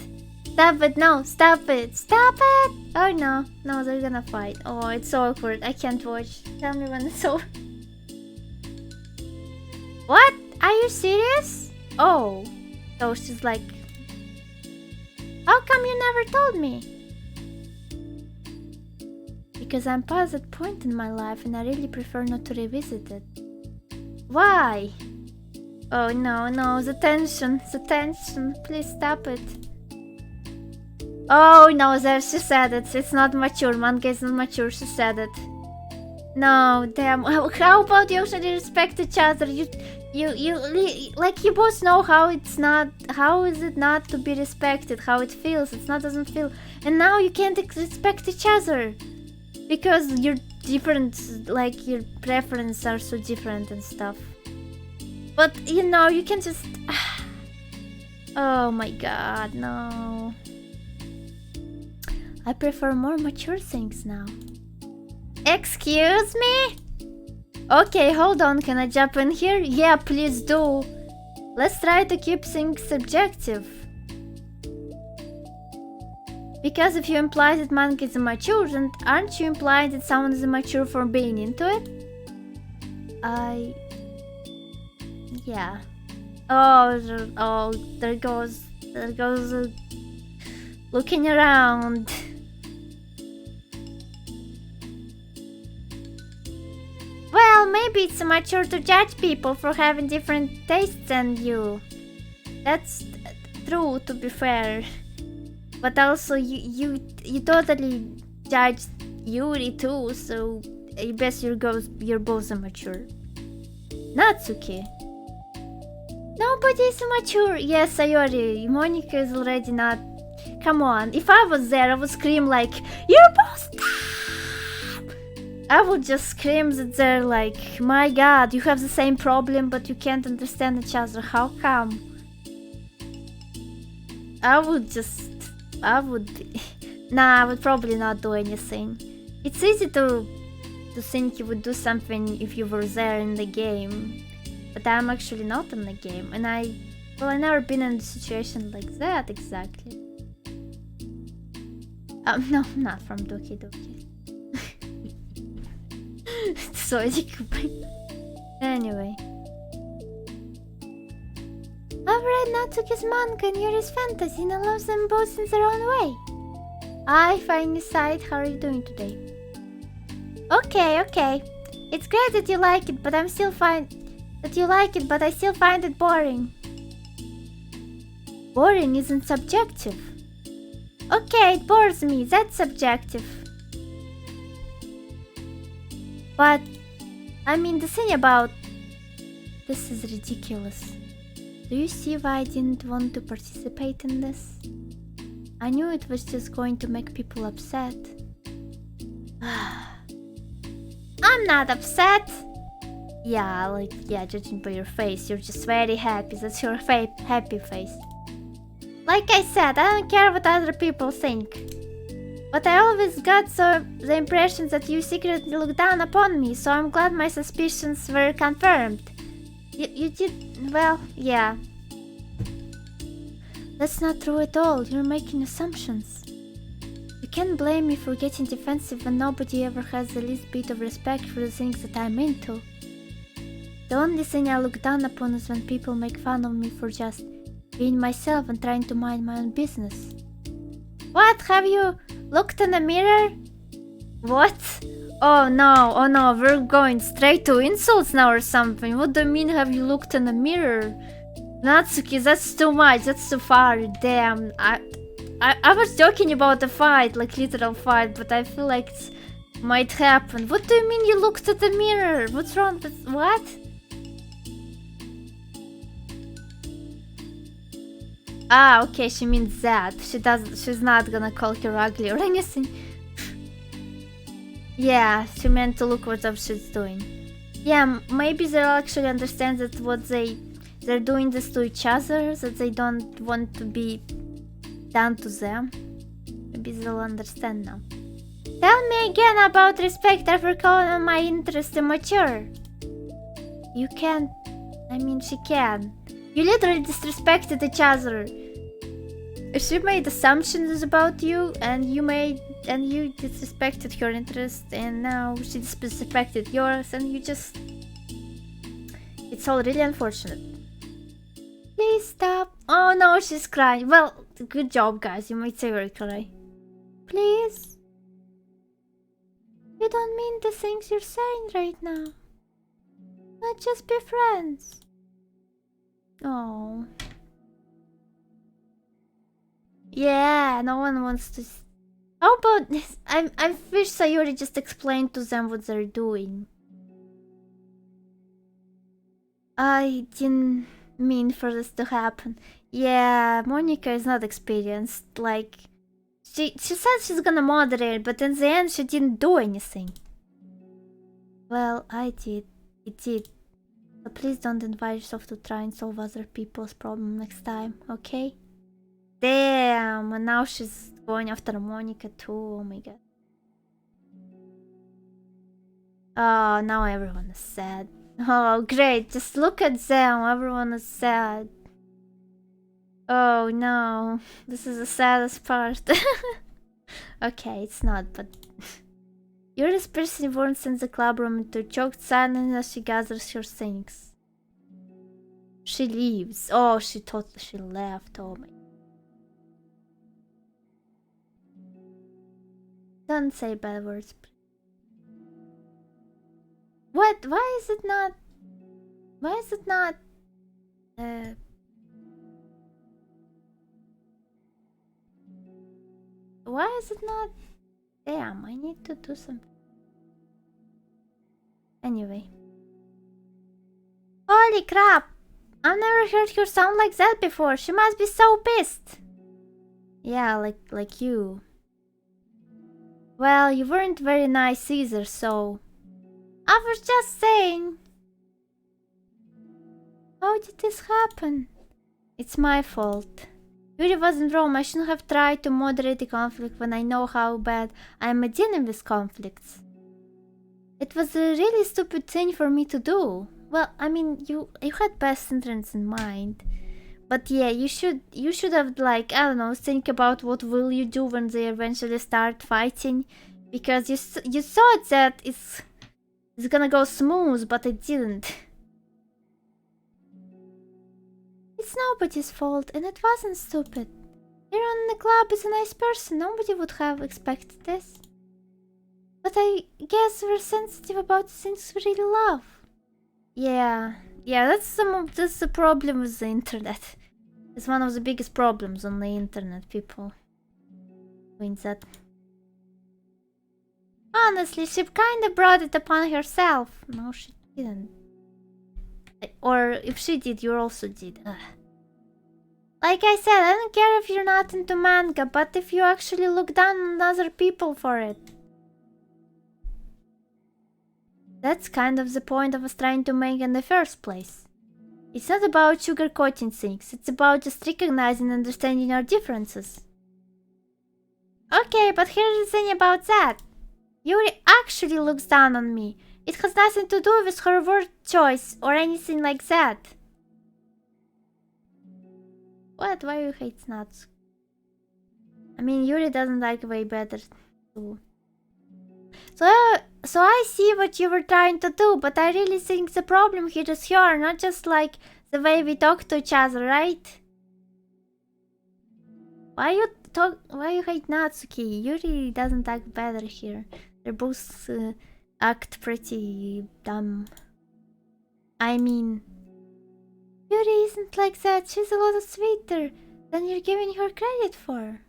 Stop it. No, stop it. Stop it. Oh no. No, they're gonna fight. Oh, it's so awkward. I can't watch. Tell me when it's over. What? Are you serious? Oh. So she's like... How come you never told me? Because I'm past that point in my life and I really prefer not to revisit it. Why? Oh no, the tension. Please stop it. Oh no, there she said it. It's not mature. Manga is not mature. She said it. No, damn. How about you actually respect each other? Like you both know how it's not. How is it not to be respected? How it feels? It's not doesn't feel. And now you can't respect each other because you're different. Like your preferences are so different and stuff. But you know you can just. Oh my god, no. I prefer more mature things now. Excuse me? Okay, hold on, can I jump in here? Yeah, please do. Let's try to keep things subjective. Because if you imply that manga is immature, then aren't you implying that someone is immature for being into it? Yeah. Oh, there goes looking around. Well, maybe it's immature to judge people for having different tastes than you. That's true, to be fair. But also, you totally judged Yuri too, so I guess you're both immature. Natsuki. Nobody's immature. Yes, Sayori. Monica is already not. Come on, if I was there, I would scream like, "You're both dumb!" I would just scream that they're like, my god, you have the same problem, but you can't understand each other. How come? I would probably not do anything. It's easy to think you would do something if you were there in the game. But I'm actually not in the game, and I've never been in a situation like that exactly. No, I'm not from Doki Doki. So anyway. I've read Natsuki's manga and Yuri's fantasy and I love them both in their own way. I finally sighed. How are you doing today? Okay. It's great that you like it, but I still find it boring. Boring isn't subjective. Okay, it bores me. That's subjective. But, I mean, the thing about... This is ridiculous. Do you see why I didn't want to participate in this? I knew it was just going to make people upset. I'm not upset! Yeah, judging by your face, you're just very happy. That's your happy face. Like I said, I don't care what other people think. But I always got the impression that you secretly looked down upon me, so I'm glad my suspicions were confirmed. You did... well, yeah. That's not true at all, you're making assumptions. You can't blame me for getting defensive when nobody ever has the least bit of respect for the things that I'm into. The only thing I look down upon is when people make fun of me for just being myself and trying to mind my own business. What? Have you looked in the mirror? What? Oh no, we're going straight to insults now or something. What do you mean, have you looked in the mirror? Natsuki, that's too much, that's too far, damn. I was joking about the fight, like literal fight, but I feel like it might happen. What do you mean you looked at the mirror? What's wrong with... what? Ah, okay, she means that. She's not gonna call her ugly or anything. Yeah, she meant to look what she's doing. Yeah, maybe they'll actually understand that they're doing this to each other, that they don't want to be done to them. Maybe they'll understand now. Tell me again about respect after calling my interest immature. You can't... I mean, she can. You literally disrespected each other. She made assumptions about you, and you disrespected her interest, and now she disrespected yours, and you just... It's all really unfortunate. Please stop. Oh no, she's crying. Well, good job, guys. You might say her cry. Please. You don't mean the things you're saying right now. Let's just be friends. Oh. Yeah, no one wants to... How about this? I wish Sayuri just explained to them what they're doing. I didn't mean for this to happen. Yeah, Monica is not experienced. Like, she said she's gonna moderate, but in the end she didn't do anything. Well, I did. It did. So please don't invite yourself to try and solve other people's problems next time, okay? Damn, and now she's going after Monica too, oh my god. Oh, now everyone is sad. Oh, great, just look at them, everyone is sad. Oh no, this is the saddest part. Okay, it's not, but... Yuri's person warns in the club room into choked silence as she gathers her things. She leaves. Oh, she thought she left, oh my... Don't say bad words, please. What? Why is it not... Why is it not... Why is it not... Damn, I need to do something. Anyway. Holy crap! I've never heard her sound like that before. She must be so pissed. Yeah, like you. Well, you weren't very nice either, so... I was just saying. How did this happen? It's my fault. Yuri wasn't wrong. I shouldn't have tried to moderate the conflict when I know how bad I am at dealing with conflicts. It was a really stupid thing for me to do. Well, I mean, you had best interests in mind. But yeah, you should have, like, I don't know, think about what will you do when they eventually start fighting. Because you thought that It's gonna go smooth, but it didn't. It's nobody's fault, and it wasn't stupid. Everyone in the club is a nice person. Nobody would have expected this. But I guess we're sensitive about things we really love. Yeah, that's the problem with the internet. It's one of the biggest problems on the internet, people doing that. Honestly, she kinda brought it upon herself. No, she didn't. Or if she did, you also did. Ugh. Like I said, I don't care if you're not into manga, but if you actually look down on other people for it. That's kind of the point I was trying to make in the first place. It's not about sugarcoating things, it's about just recognizing and understanding our differences. Okay, but here's the thing about that. Yuri actually looks down on me. It has nothing to do with her word choice or anything like that. What? Why you hate Natsuki? I mean, Yuri doesn't like way better too. So I see what you were trying to do, but I really think the problem here is her, not just like the way we talk to each other, right? Why you hate Natsuki? Yuri doesn't act better here. They both act pretty dumb. I mean, Yuri isn't like that. She's a lot sweeter than you're giving her credit for.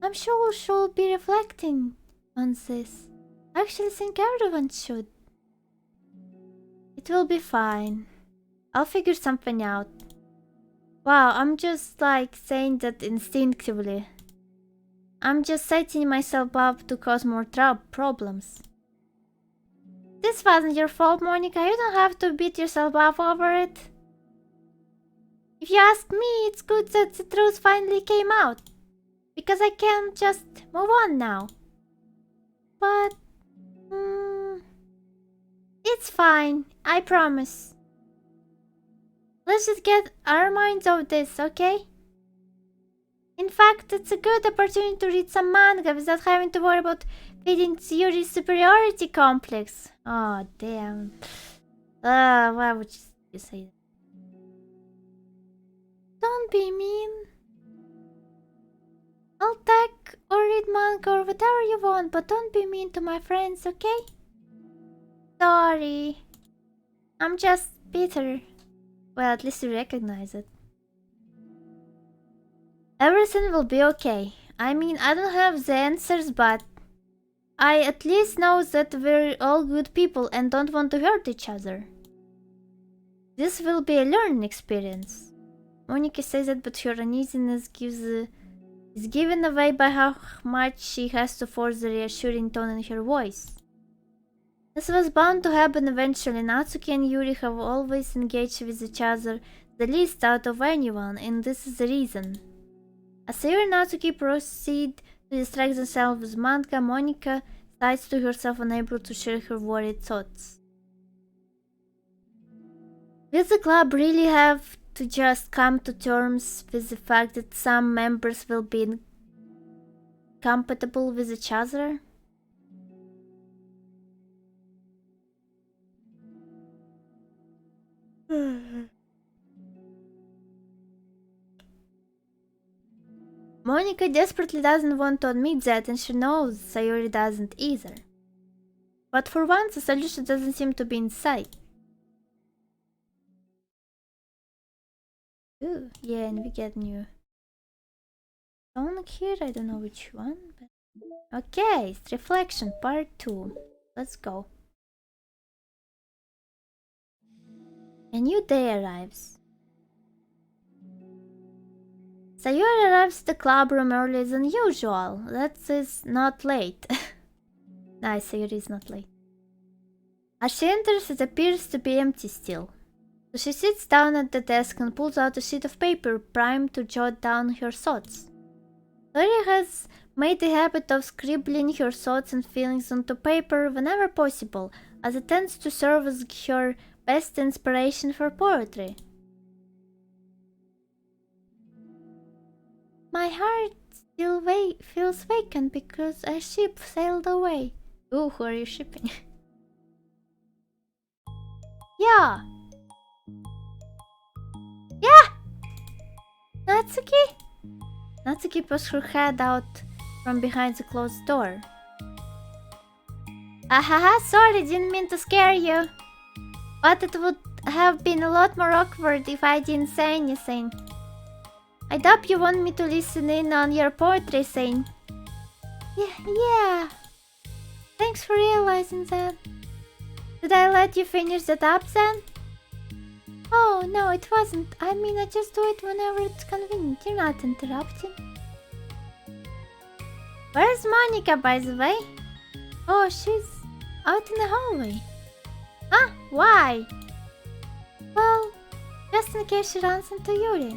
I'm sure she'll be reflecting on this. I actually think everyone should. It will be fine. I'll figure something out. Wow, I'm just like saying that instinctively. I'm just setting myself up to cause more problems. This wasn't your fault, Monica. You don't have to beat yourself up over it. If you ask me, it's good that the truth finally came out. Because I can just move on now. But... it's fine. I promise. Let's just get our minds off this, okay? In fact, it's a good opportunity to read some manga without having to worry about feeding Yuri's superiority complex. Oh, damn. Why would you say that? Don't be mean. I'll tag or read manga or whatever you want, but don't be mean to my friends, okay? Sorry. I'm just bitter. Well, at least you recognize it. Everything will be okay. I mean, I don't have the answers, but I at least know that we're all good people and don't want to hurt each other. This will be a learning experience. Monica says that, but her uneasiness is given away by how much she has to force the reassuring tone in her voice. This was bound to happen eventually. Natsuki and Yuri have always engaged with each other the least out of anyone, and this is the reason. As Yuri and Natsuki proceed to distract themselves with manga, Monica sighs to herself, unable to share her worried thoughts. Will the club really have to just come to terms with the fact that some members will be incompatible with each other? Monica desperately doesn't want to admit that, and she knows Sayori doesn't either. But for once, the solution doesn't seem to be in sight. Ooh, yeah, and we get new song here. I don't know which one, but okay, it's Reflection Part 2. Let's go. A new day arrives. Sayori arrives at the club room earlier than usual. That is not late. Nice, Sayori is not late. As she enters, it appears to be empty still. So she sits down at the desk and pulls out a sheet of paper primed to jot down her thoughts. Sayori has made the habit of scribbling her thoughts and feelings onto paper whenever possible, as it tends to serve as her best inspiration for poetry. My heart still feels vacant because a ship sailed away. Ooh, who are you shipping? Yeah. Yeah! Natsuki? Natsuki pushed her head out from behind the closed door. Ahaha, sorry, didn't mean to scare you. But it would have been a lot more awkward if I didn't say anything. I hope you want me to listen in on your poetry saying. Yeah. Thanks for realizing that. Did I let you finish that up then? Oh, no, it wasn't. I mean, I just do it whenever it's convenient. You're not interrupting. Where's Monica, by the way? Oh, she's out in the hallway. Huh? Why? Well, just in case she runs into Yuri.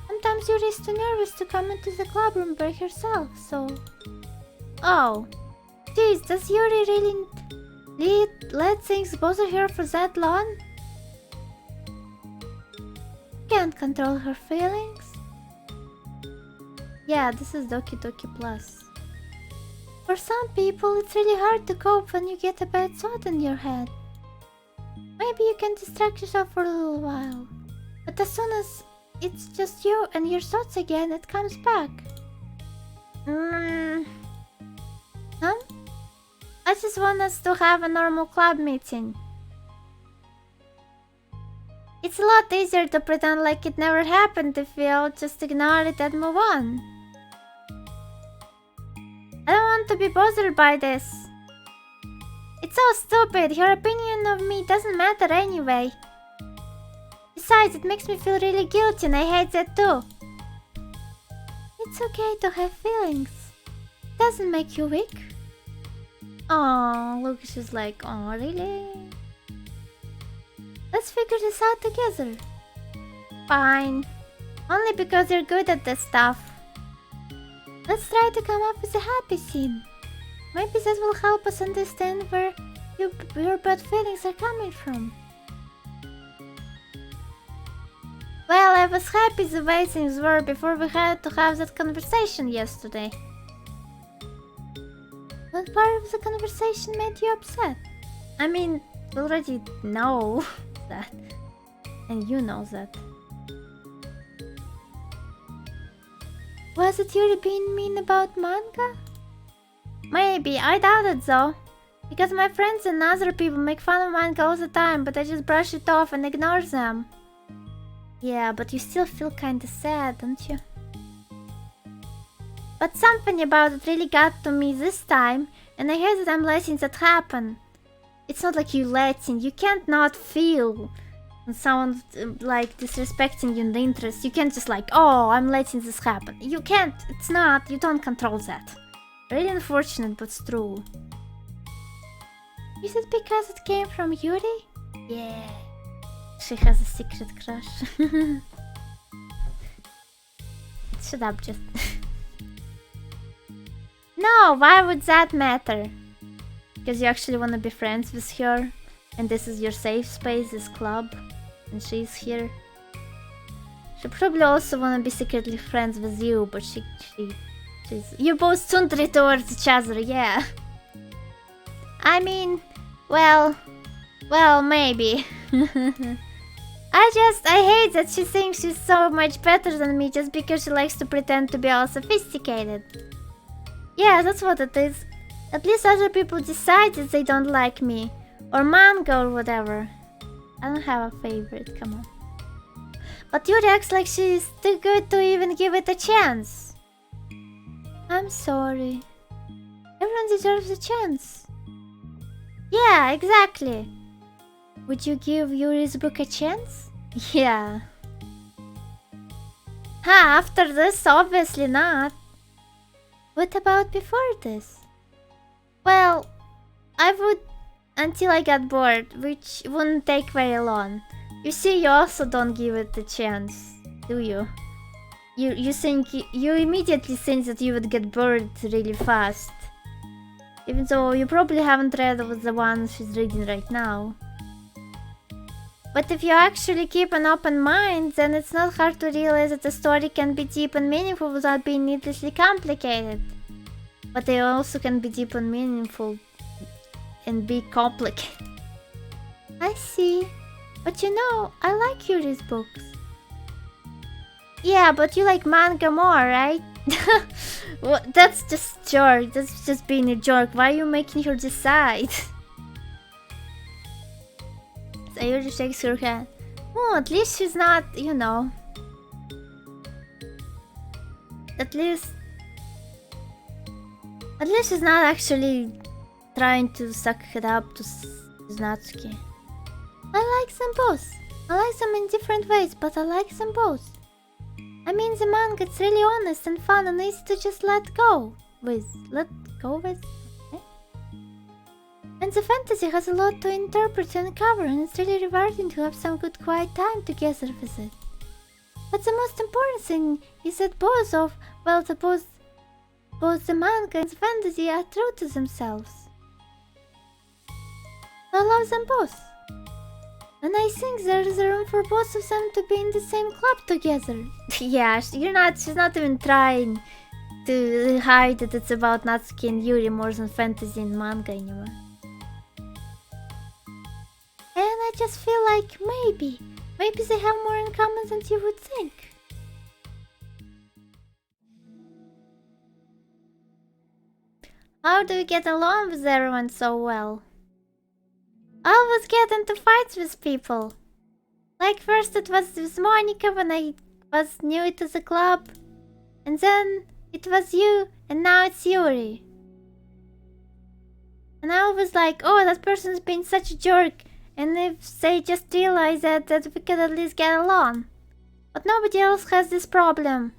Sometimes Yuri is too nervous to come into the club room by herself, so... Oh. Jeez, does Yuri really let things bother her for that long? Can't control her feelings? Yeah, this is Doki Doki Plus. For some people, it's really hard to cope when you get a bad thought in your head. Maybe you can distract yourself for a little while, but as soon as it's just you and your thoughts again, it comes back. Huh? I just want us to have a normal club meeting. It's a lot easier to pretend like it never happened if we all just ignore it and move on. I don't want to be bothered by this. It's so stupid, your opinion of me doesn't matter anyway. Besides, it makes me feel really guilty and I hate that too. It's okay to have feelings. It doesn't make you weak. Oh, Lucas is like, oh really? Let's figure this out together. Fine. Only because you're good at this stuff. Let's try to come up with a happy scene. Maybe that will help us understand where your bad feelings are coming from. Well, I was happy the way things were before we had to have that conversation yesterday. What part of the conversation made you upset? I mean, we already know that. And you know that. Was it Yuri being mean about manga? Maybe, I doubt it though. Because my friends and other people make fun of manga all the time, but I just brush it off and ignore them. Yeah, but you still feel kinda sad, don't you? But something about it really got to me this time, and I hate that I'm letting that happen. It's not like you letting, you can't not feel when someone like disrespecting you in the interest. You can't just like, oh, I'm letting this happen. You can't, it's not, you don't control that. Really unfortunate, but it's true. Is it because it came from Yuri? Yeah. She has a secret crush. Shut up, just... No, why would that matter? Because you actually want to be friends with her, and this is your safe space, this club, and she's here. She probably also want to be secretly friends with you, but she's... You both tsundere towards each other, yeah. I mean, well, maybe. I hate that she thinks she's so much better than me just because she likes to pretend to be all sophisticated. Yeah, that's what it is. At least other people decide that they don't like me. Or manga or whatever. I don't have a favorite, come on. But Yuri acts like she's too good to even give it a chance. I'm sorry. Everyone deserves a chance. Yeah, exactly. Would you give Yuri's book a chance? Yeah. After this, obviously not. What about before this? Well, I would until I got bored, which wouldn't take very long. You see, you also don't give it a chance, do you? You immediately think that you would get bored really fast. Even though you probably haven't read the one she's reading right now. But if you actually keep an open mind, then it's not hard to realize that the story can be deep and meaningful without being needlessly complicated. But they also can be deep and meaningful and be complicated. I see. But you know, I like Yuri's books. Yeah, but you like manga more, right? Well, that's just jerk. That's just being a jerk. Why are you making her decide? Sayuri shakes her head. Oh, at least she's not, you know. At least she's not actually trying to suck it up to Natsuki. I like them both. I like them in different ways, but I like them both. I mean, the manga, it's really honest and fun and easy to just let go with. Okay? And the fantasy has a lot to interpret and cover, and it's really rewarding to have some good quiet time together with it. But the most important thing is that both the manga and the fantasy are true to themselves. I love them both. And I think there is a room for both of them to be in the same club together. Yeah, she's not even trying to hide that it's about Natsuki and Yuri more than fantasy and manga anymore. And I just feel like maybe they have more in common than you would think. How do you get along with everyone so well? I always get into fights with people. Like first it was with Monica when I was new to the club. And then it was you, and now it's Yuri. And I was like, oh, that person's been such a jerk. And if they just realize that we could at least get along. But nobody else has this problem.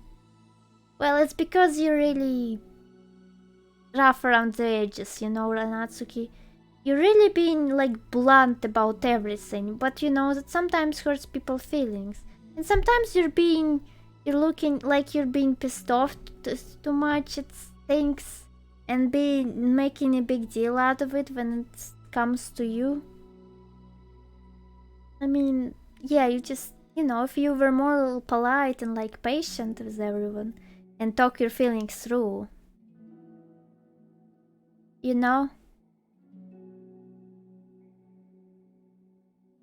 Well, it's because you're really rough around the edges, you know, Natsuki. You're really being like blunt about everything, but you know that sometimes hurts people's feelings. And sometimes you're looking like you're being pissed off too much at things and making a big deal out of it when it comes to you. I mean, yeah, you just, you know, if you were more polite and like patient with everyone and talk your feelings through, you know?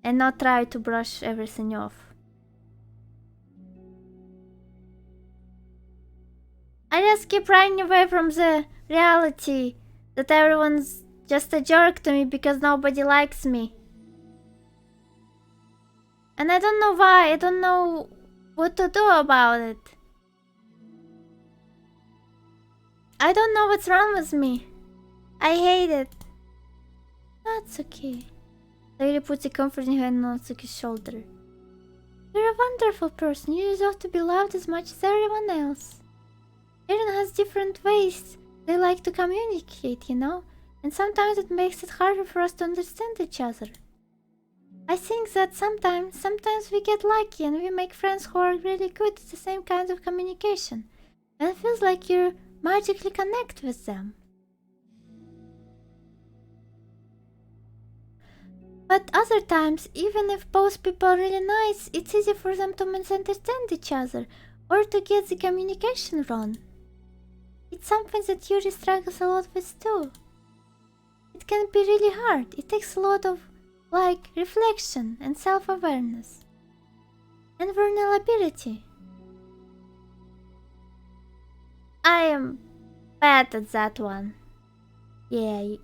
And not try to brush everything off. I just keep running away from the reality that everyone's just a jerk to me because nobody likes me. And I don't know why, I don't know what to do about it. I don't know what's wrong with me. I hate it. Natsuki. Sayuri puts a comforting hand on Natsuki's shoulder. You're a wonderful person. You deserve to be loved as much as everyone else. Everyone has different ways they like to communicate, you know? And sometimes it makes it harder for us to understand each other. I think that sometimes we get lucky and we make friends who are really good at the same kind of communication. And it feels like you magically connect with them. But other times, even if both people are really nice, it's easy for them to misunderstand each other or to get the communication wrong. It's something that Yuri struggles a lot with too. It can be really hard. It takes a lot of, like, reflection and self-awareness. And vulnerability. I am bad at that one. Yeah.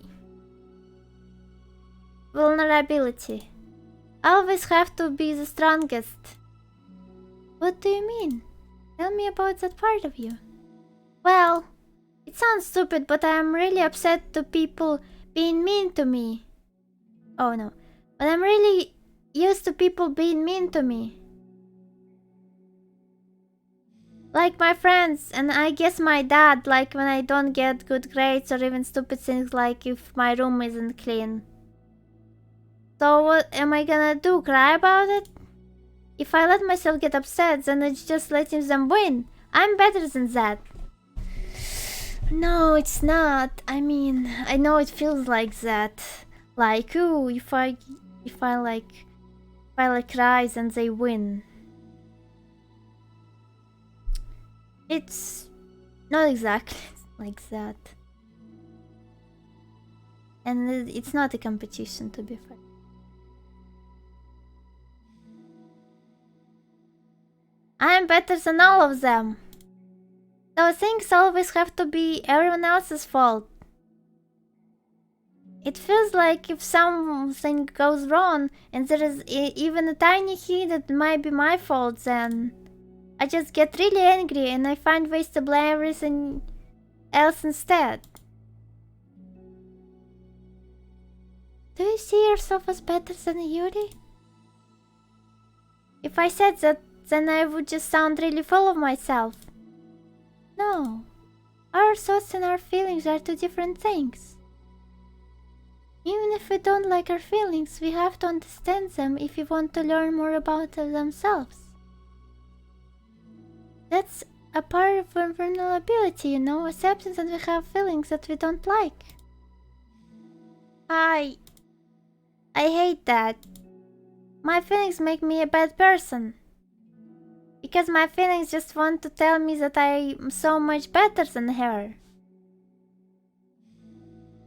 Vulnerability. I always have to be the strongest. What do you mean? Tell me about that part of you. Well, it sounds stupid, but I am really upset to people being mean to me. Oh no. But I'm really used to people being mean to me. Like my friends, and I guess my dad, like when I don't get good grades or even stupid things like if my room isn't clean. So what am I gonna do? Cry about it? If I let myself get upset, then it's just letting them win. I'm better than that. No, it's not. I mean, I know it feels like that. Like, ooh, if I cry, then they win. It's not exactly like that. And it's not a competition, to be fair. I am better than all of them. So things always have to be everyone else's fault. It feels like if something goes wrong and there is even a tiny hint that it might be my fault, then I just get really angry and I find ways to blame everything else instead. Do you see yourself as better than Yuri? If I said that, then I would just sound really full of myself. No. Our thoughts and our feelings are two different things. Even if we don't like our feelings, we have to understand them if we want to learn more about themselves. That's a part of our vulnerability, you know, acceptance that we have feelings that we don't like. I hate that. My feelings make me a bad person. Because my feelings just want to tell me that I'm so much better than her.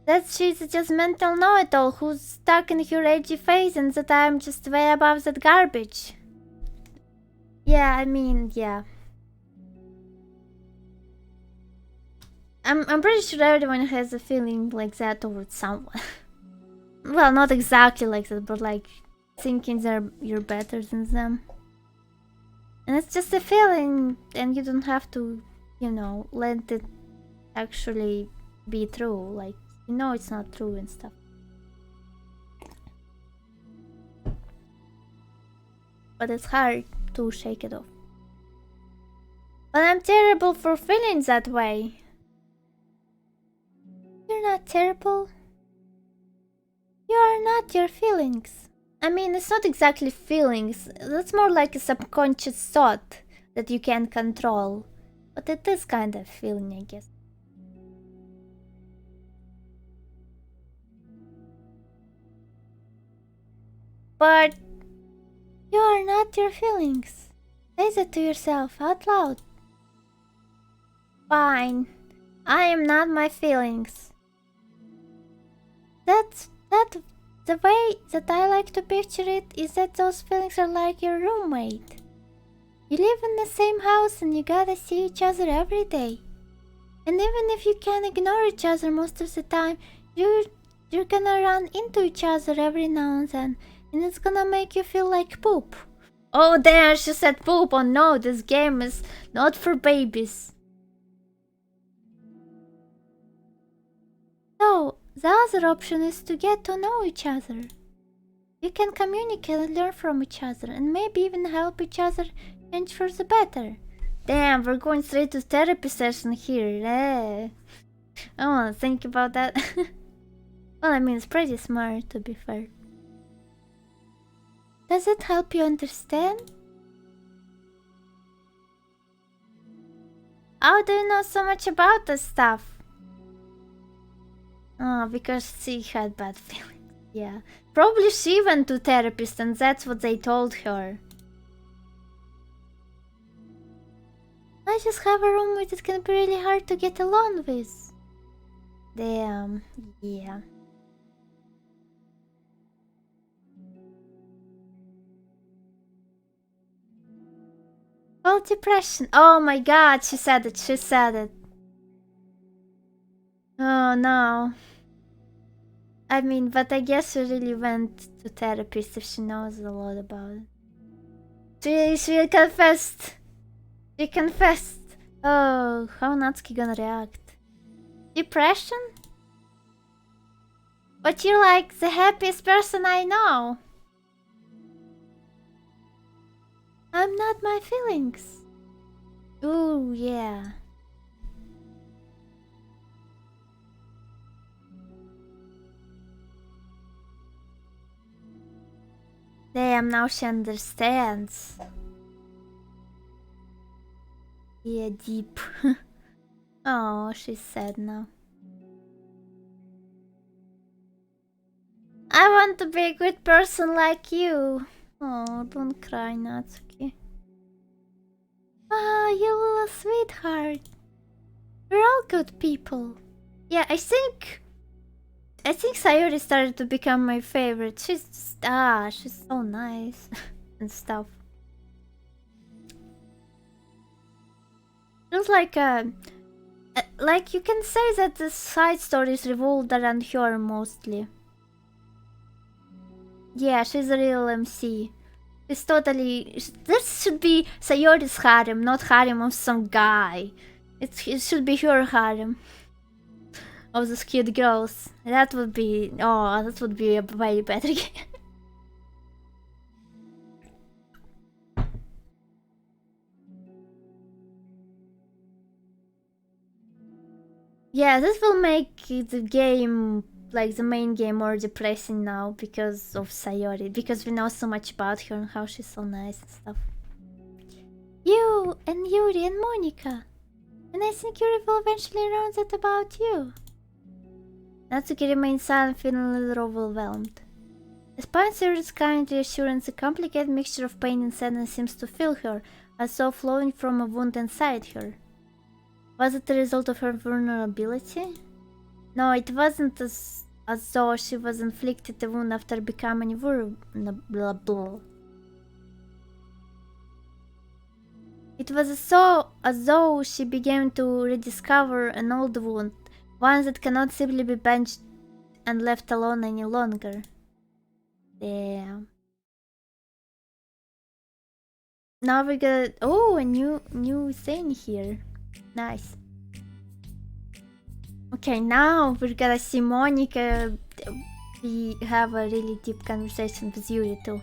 That she's just mental know-it-all who's stuck in her edgy phase and that I'm just way above that garbage. Yeah, I mean, yeah. I'm pretty sure everyone has a feeling like that towards someone. Well, not exactly like that, but like thinking you're better than them. And it's just a feeling, and you don't have to, you know, let it actually be true. Like, you know it's not true and stuff. But it's hard to shake it off. But I'm terrible for feeling that way. You're not terrible. You are not your feelings. I mean, it's not exactly feelings. That's more like a subconscious thought that you can't control. But it is kind of feeling, I guess. But you are not your feelings. Say that to yourself out loud. Fine. I am not my feelings. The way that I like to picture it is that those feelings are like your roommate. You live in the same house and you gotta see each other every day. And even if you can ignore each other most of the time, you're gonna run into each other every now and then. And it's gonna make you feel like poop. Oh damn, she said poop. Oh no, this game is not for babies. So, the other option is to get to know each other. You can communicate and learn from each other and maybe even help each other change for the better. Damn, we're going straight to therapy session here. I wanna think about that. Well, I mean, it's pretty smart to be fair. Does it help you understand? How do you know so much about this stuff? Oh, because she had bad feelings. Yeah. Probably she went to therapist and that's what they told her. I just have a roommate that can be really hard to get along with. Damn, yeah. Oh, depression. Oh my god, she said it, she said it. Oh no. I mean, but I guess she really went to therapist if she knows a lot about it. She confessed. She confessed. Oh, how Natsuki gonna react? Depression? But you're like the happiest person I know. I'm not my feelings. Ooh, yeah. Damn, now she understands. Yeah, deep. Oh, she's sad now. I want to be a good person like you. Oh, don't cry, Natsuki. Ah, you little sweetheart. We're all good people. Yeah, I think Sayuri started to become my favorite. She's so nice. and stuff. 「 And stuff. Feels like like you can say that the side stories revolved around her mostly. Yeah, she's a real MC. It's totally... This should be Sayori's harem, not harem of some guy. It should be her harem. Of those cute girls. That would be... Oh, that would be a way better game. Yeah, this will make the game, like the main game, more depressing now because of Sayori. Because we know so much about her and how she's so nice and stuff. You and Yuri and Monica. And I think Yuri will eventually learn that about you. Natsuki remains silent, feeling a little overwhelmed. Despite Sayori's kind reassurance, a complicated mixture of pain and sadness seems to fill her, as though flowing from a wound inside her. Was it the result of her vulnerability? No, it wasn't as though she was inflicted a wound after becoming vulnerable. It was as though she began to rediscover an old wound, one that cannot simply be benched and left alone any longer. Damn. Now we got a new thing here. Nice. Okay, now we're gonna see Monica. We have a really deep conversation with Yuri too.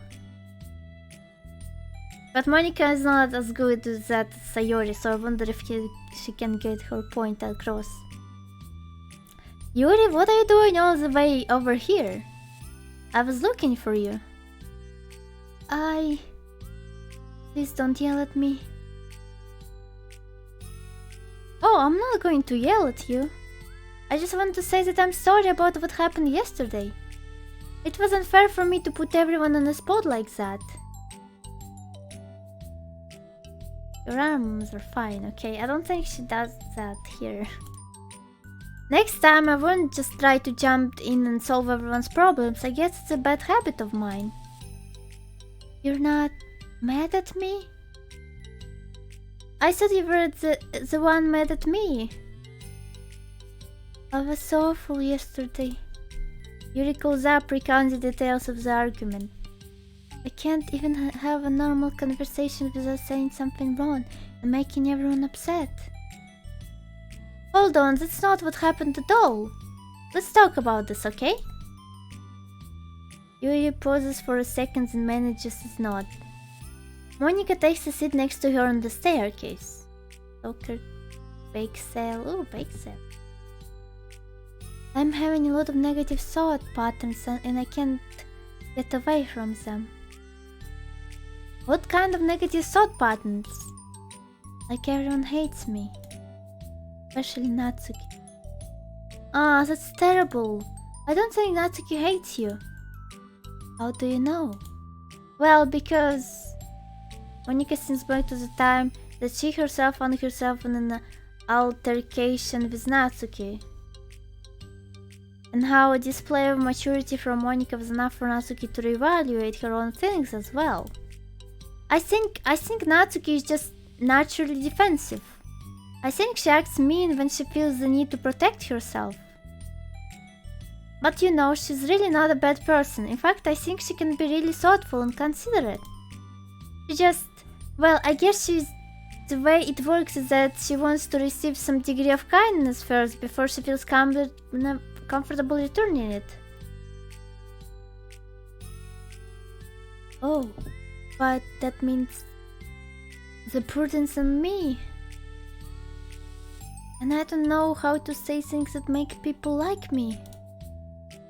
But Monica is not as good as that Sayori, so I wonder if she can get her point across. Yuri, what are you doing all the way over here? I was looking for you. Please don't yell at me. Oh, I'm not going to yell at you. I just want to say that I'm sorry about what happened yesterday. It wasn't fair for me to put everyone on the spot like that. Your arms are fine, okay? I don't think she does that here. Next time I won't just try to jump in and solve everyone's problems. I guess it's a bad habit of mine. You're not mad at me? I thought you were the one mad at me. I was so awful yesterday. Yuri calls up, recounts the details of the argument. I can't even have a normal conversation without saying something wrong and making everyone upset. Hold on, that's not what happened at all. Let's talk about this, okay? Yuri pauses for a second and manages to nod. Monica takes a seat next to her on the staircase. Soccer, bake sale. Oh, bake sale. I'm having a lot of negative thought patterns and I can't get away from them. What kind of negative thought patterns? Like everyone hates me. Especially Natsuki. Ah, that's terrible. I don't think Natsuki hates you. How do you know? Well, because Monica thinks back to the time that she herself found herself in an altercation with Natsuki. And how a display of maturity from Monica was enough for Natsuki to reevaluate her own feelings as well. I think Natsuki is just naturally defensive. I think she acts mean when she feels the need to protect herself. But you know, she's really not a bad person. In fact, I think she can be really thoughtful and considerate. She just... Well, I guess the way it works is that she wants to receive some degree of kindness first before she feels comfortable returning it. Oh, but that means the prudence in me. And I don't know how to say things that make people like me.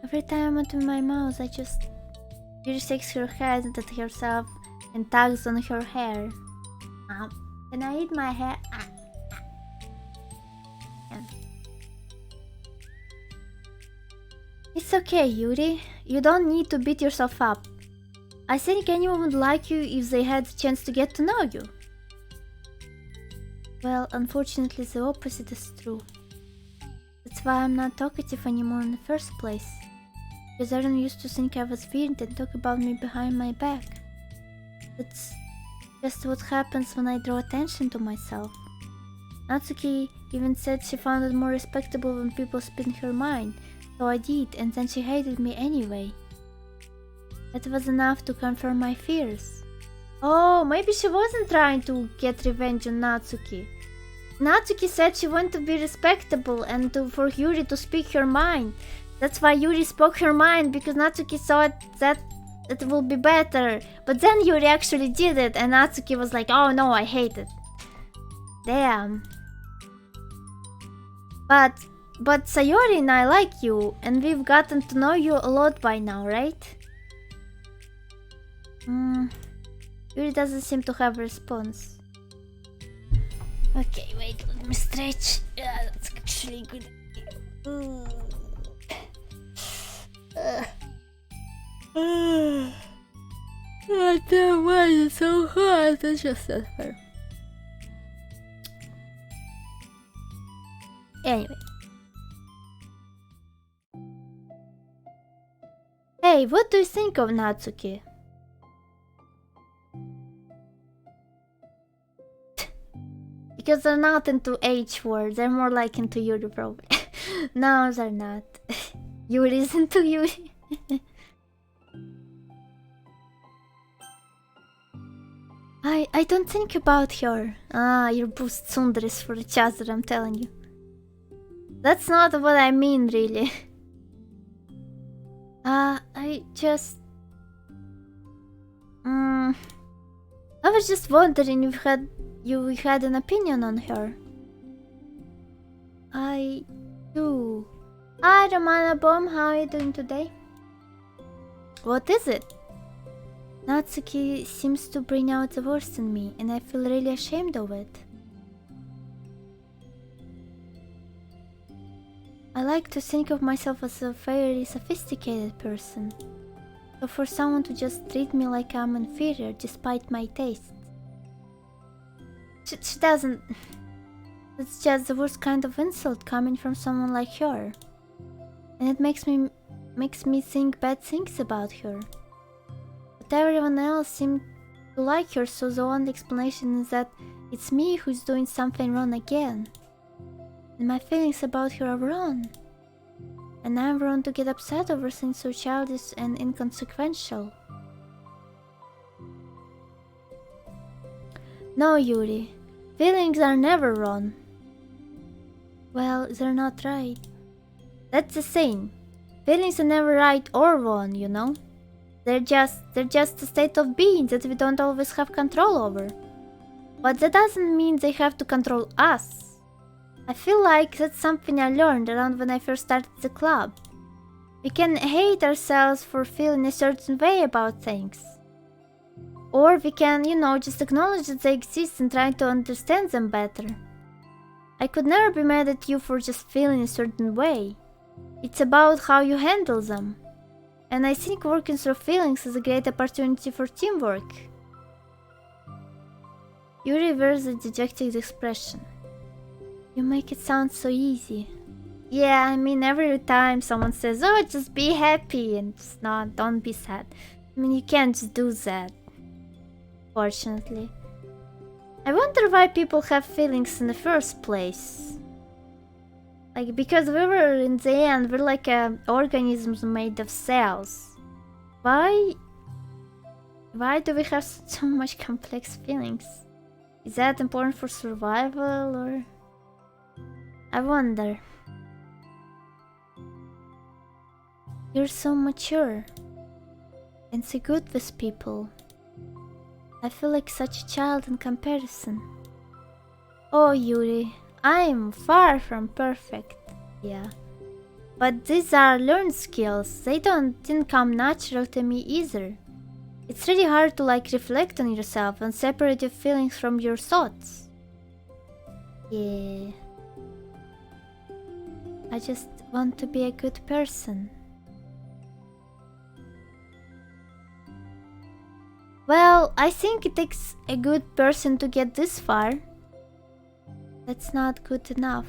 Every time I open my mouth, I just... Yuri shakes her head at herself and tugs on her hair. Can I eat my hair? Yeah. It's okay, Yuri. You don't need to beat yourself up. I think anyone would like you if they had the chance to get to know you. Well, unfortunately the opposite is true. That's why I'm not talkative anymore in the first place. Because everyone used to think I was weird and talk about me behind my back. That's just what happens when I draw attention to myself. Natsuki even said she found it more respectable when people spin her mind, so I did, and then she hated me anyway. That was enough to confirm my fears. Oh, maybe she wasn't trying to get revenge on Natsuki. Natsuki said she wanted to be respectable and for Yuri to speak her mind. That's why Yuri spoke her mind, because Natsuki thought that it will be better. But then Yuri actually did it, and Natsuki was like, oh no, I hate it. Damn. But Sayori and I like you, and we've gotten to know you a lot by now, right? Yuri doesn't seem to have a response. Okay, wait, let me stretch. Yeah, that's actually good. Oh, damn, why is it so hard? That's just that fair. Anyway. Hey, what do you think of Natsuki? Because they're not into H words, they're more like into Yuri probably. No, they're not. Yuri is into Yuri. I don't think about her. You're both tsunderes for each other, I'm telling you. That's not what I mean, really. I just... I was just wondering if you had an opinion on her. I do. Hi, Romana Bomb, how are you doing today? What is it? Natsuki seems to bring out the worst in me, and I feel really ashamed of it. I like to think of myself as a very sophisticated person. So for someone to just treat me like I'm inferior despite my taste. She doesn't... It's just the worst kind of insult coming from someone like her. And it makes me think bad things about her. But everyone else seems to like her, so the only explanation is that it's me who's doing something wrong again. And my feelings about her are wrong. And I'm wrong to get upset over things so childish and inconsequential. No, Yuri. Feelings are never wrong. Well, they're not right. That's the thing. Feelings are never right or wrong, you know? They're just a state of being that we don't always have control over. But that doesn't mean they have to control us. I feel like that's something I learned around when I first started the club. We can hate ourselves for feeling a certain way about things. Or we can, just acknowledge that they exist and try to understand them better. I could never be mad at you for just feeling a certain way. It's about how you handle them. And I think working through feelings is a great opportunity for teamwork. Yuri wears a dejected expression. You make it sound so easy. Yeah, I mean, every time someone says, oh, just be happy and just don't be sad. I mean, you can't just do that. Fortunately. I wonder why people have feelings in the first place. Like, because in the end, we're like organisms made of cells. Why do we have so much complex feelings? Is that important for survival, or... I wonder. You're so mature and so good with people. I feel like such a child in comparison. Oh, Yuri, I'm far from perfect, yeah. But these are learned skills. They didn't come natural to me either. It's really hard to reflect on yourself and separate your feelings from your thoughts. Yeah. I just want to be a good person. Well, I think it takes a good person to get this far. That's not good enough.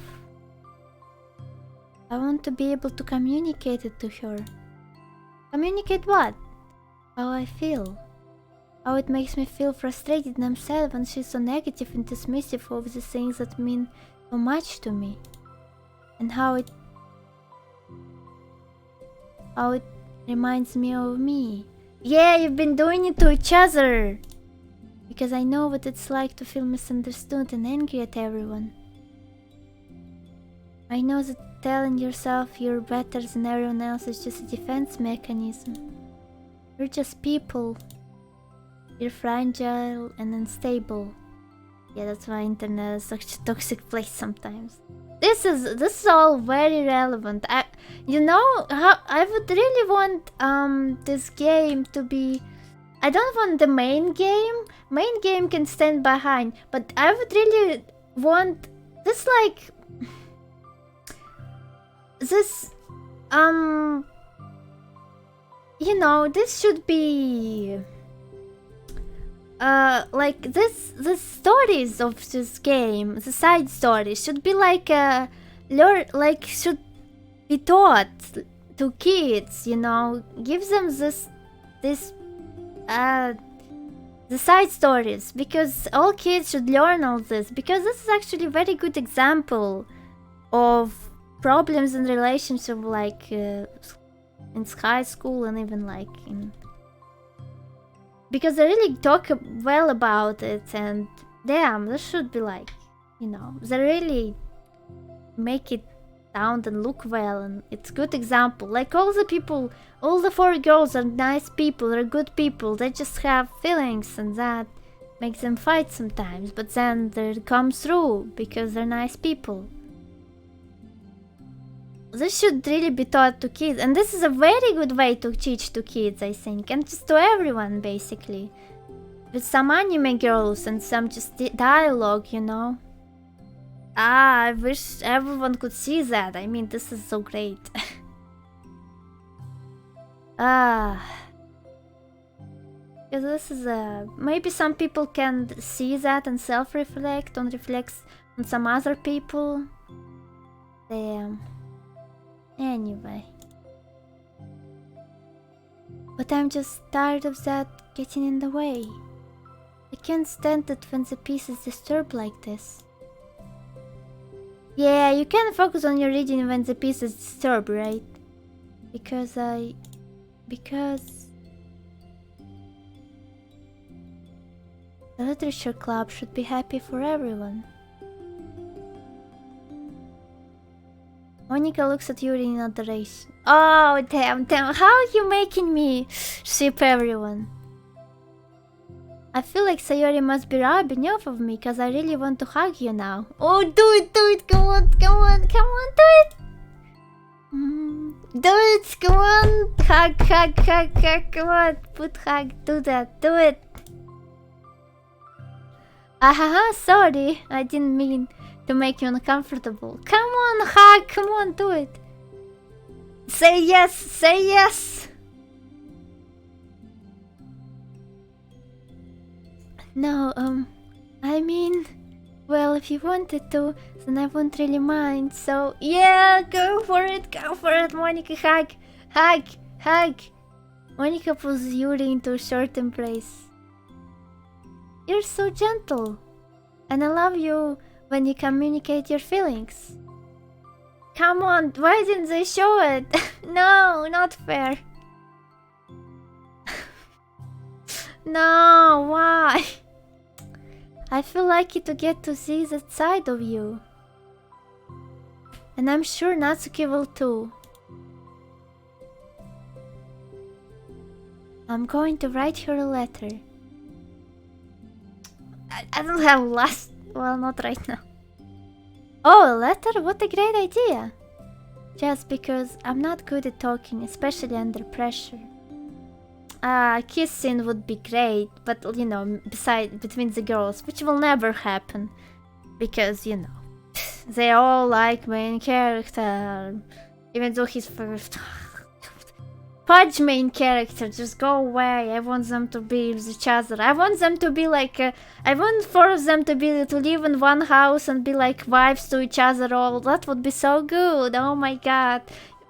I want to be able to communicate it to her. Communicate what? How I feel. How it makes me feel frustrated and upset when she's so negative and dismissive of the things that mean so much to me. And how it reminds me of me. Yeah, you've been doing it to each other! Because I know what it's like to feel misunderstood and angry at everyone. I know that telling yourself you're better than everyone else is just a defense mechanism. You're just people. You're fragile and unstable. Yeah, that's why internet is such a toxic place sometimes. This is all very relevant. You know how I would really want this game to be. I don't want the main game. Main game can stand behind, but I would really want this like this you know, this should be like the stories of this game, the side stories should be like should be taught to kids, you know, give them the side stories, because all kids should learn all this, because this is actually a very good example of problems in relationship, like in high school and even like in, because they really talk well about it, and damn, this should be like, you know, they really make it sound and look well, and it's a good example. Like all the people, all the 4 girls are nice people, they're good people, they just have feelings, and that makes them fight sometimes, but then they come through because they're nice people. This should really be taught to kids, and this is a very good way to teach to kids, I think, and just to everyone basically, with some anime girls and some just dialogue, you know. I wish everyone could see that. I mean, this is so great. Because this is maybe some people can see that and self-reflect on some other people. Damn. Anyway. But I'm just tired of that getting in the way. I can't stand it when the piece is disturbed like this. Yeah, you can focus on your reading when the piece is disturbed, right? Because the literature club should be happy for everyone. Monika looks at Yuri in adoration. Oh, damn, how are you making me ship everyone? I feel like Sayori must be rubbing off of me, cause I really want to hug you now. Oh, do it, come on, do it! Do it, come on! Hug, come on, put hug, do that, do it! Ahaha, sorry, I didn't mean to make you uncomfortable. Come on, hug, come on, do it! Say yes, say yes! No, I mean, well, if you wanted to, then I won't really mind, so yeah, go for it, Monika, hug! Monika pulls Yuri into a short embrace. You're so gentle, and I love you when you communicate your feelings. Come on, why didn't they show it? No, not fair. No, why? I feel lucky to get to see that side of you. And I'm sure Natsuki will too. I'm going to write her a letter. I don't have well, not right now. Oh, a letter? What a great idea! Just because I'm not good at talking, especially under pressure. Kissing would be great, but you know, between the girls, which will never happen, because you know, they all like main character, even though he's first. Pudge main character, just go away. I want them to be with each other. I want them to be like, I want 4 of them to live in one house and be like wives to each other all. That would be so good. Oh my god.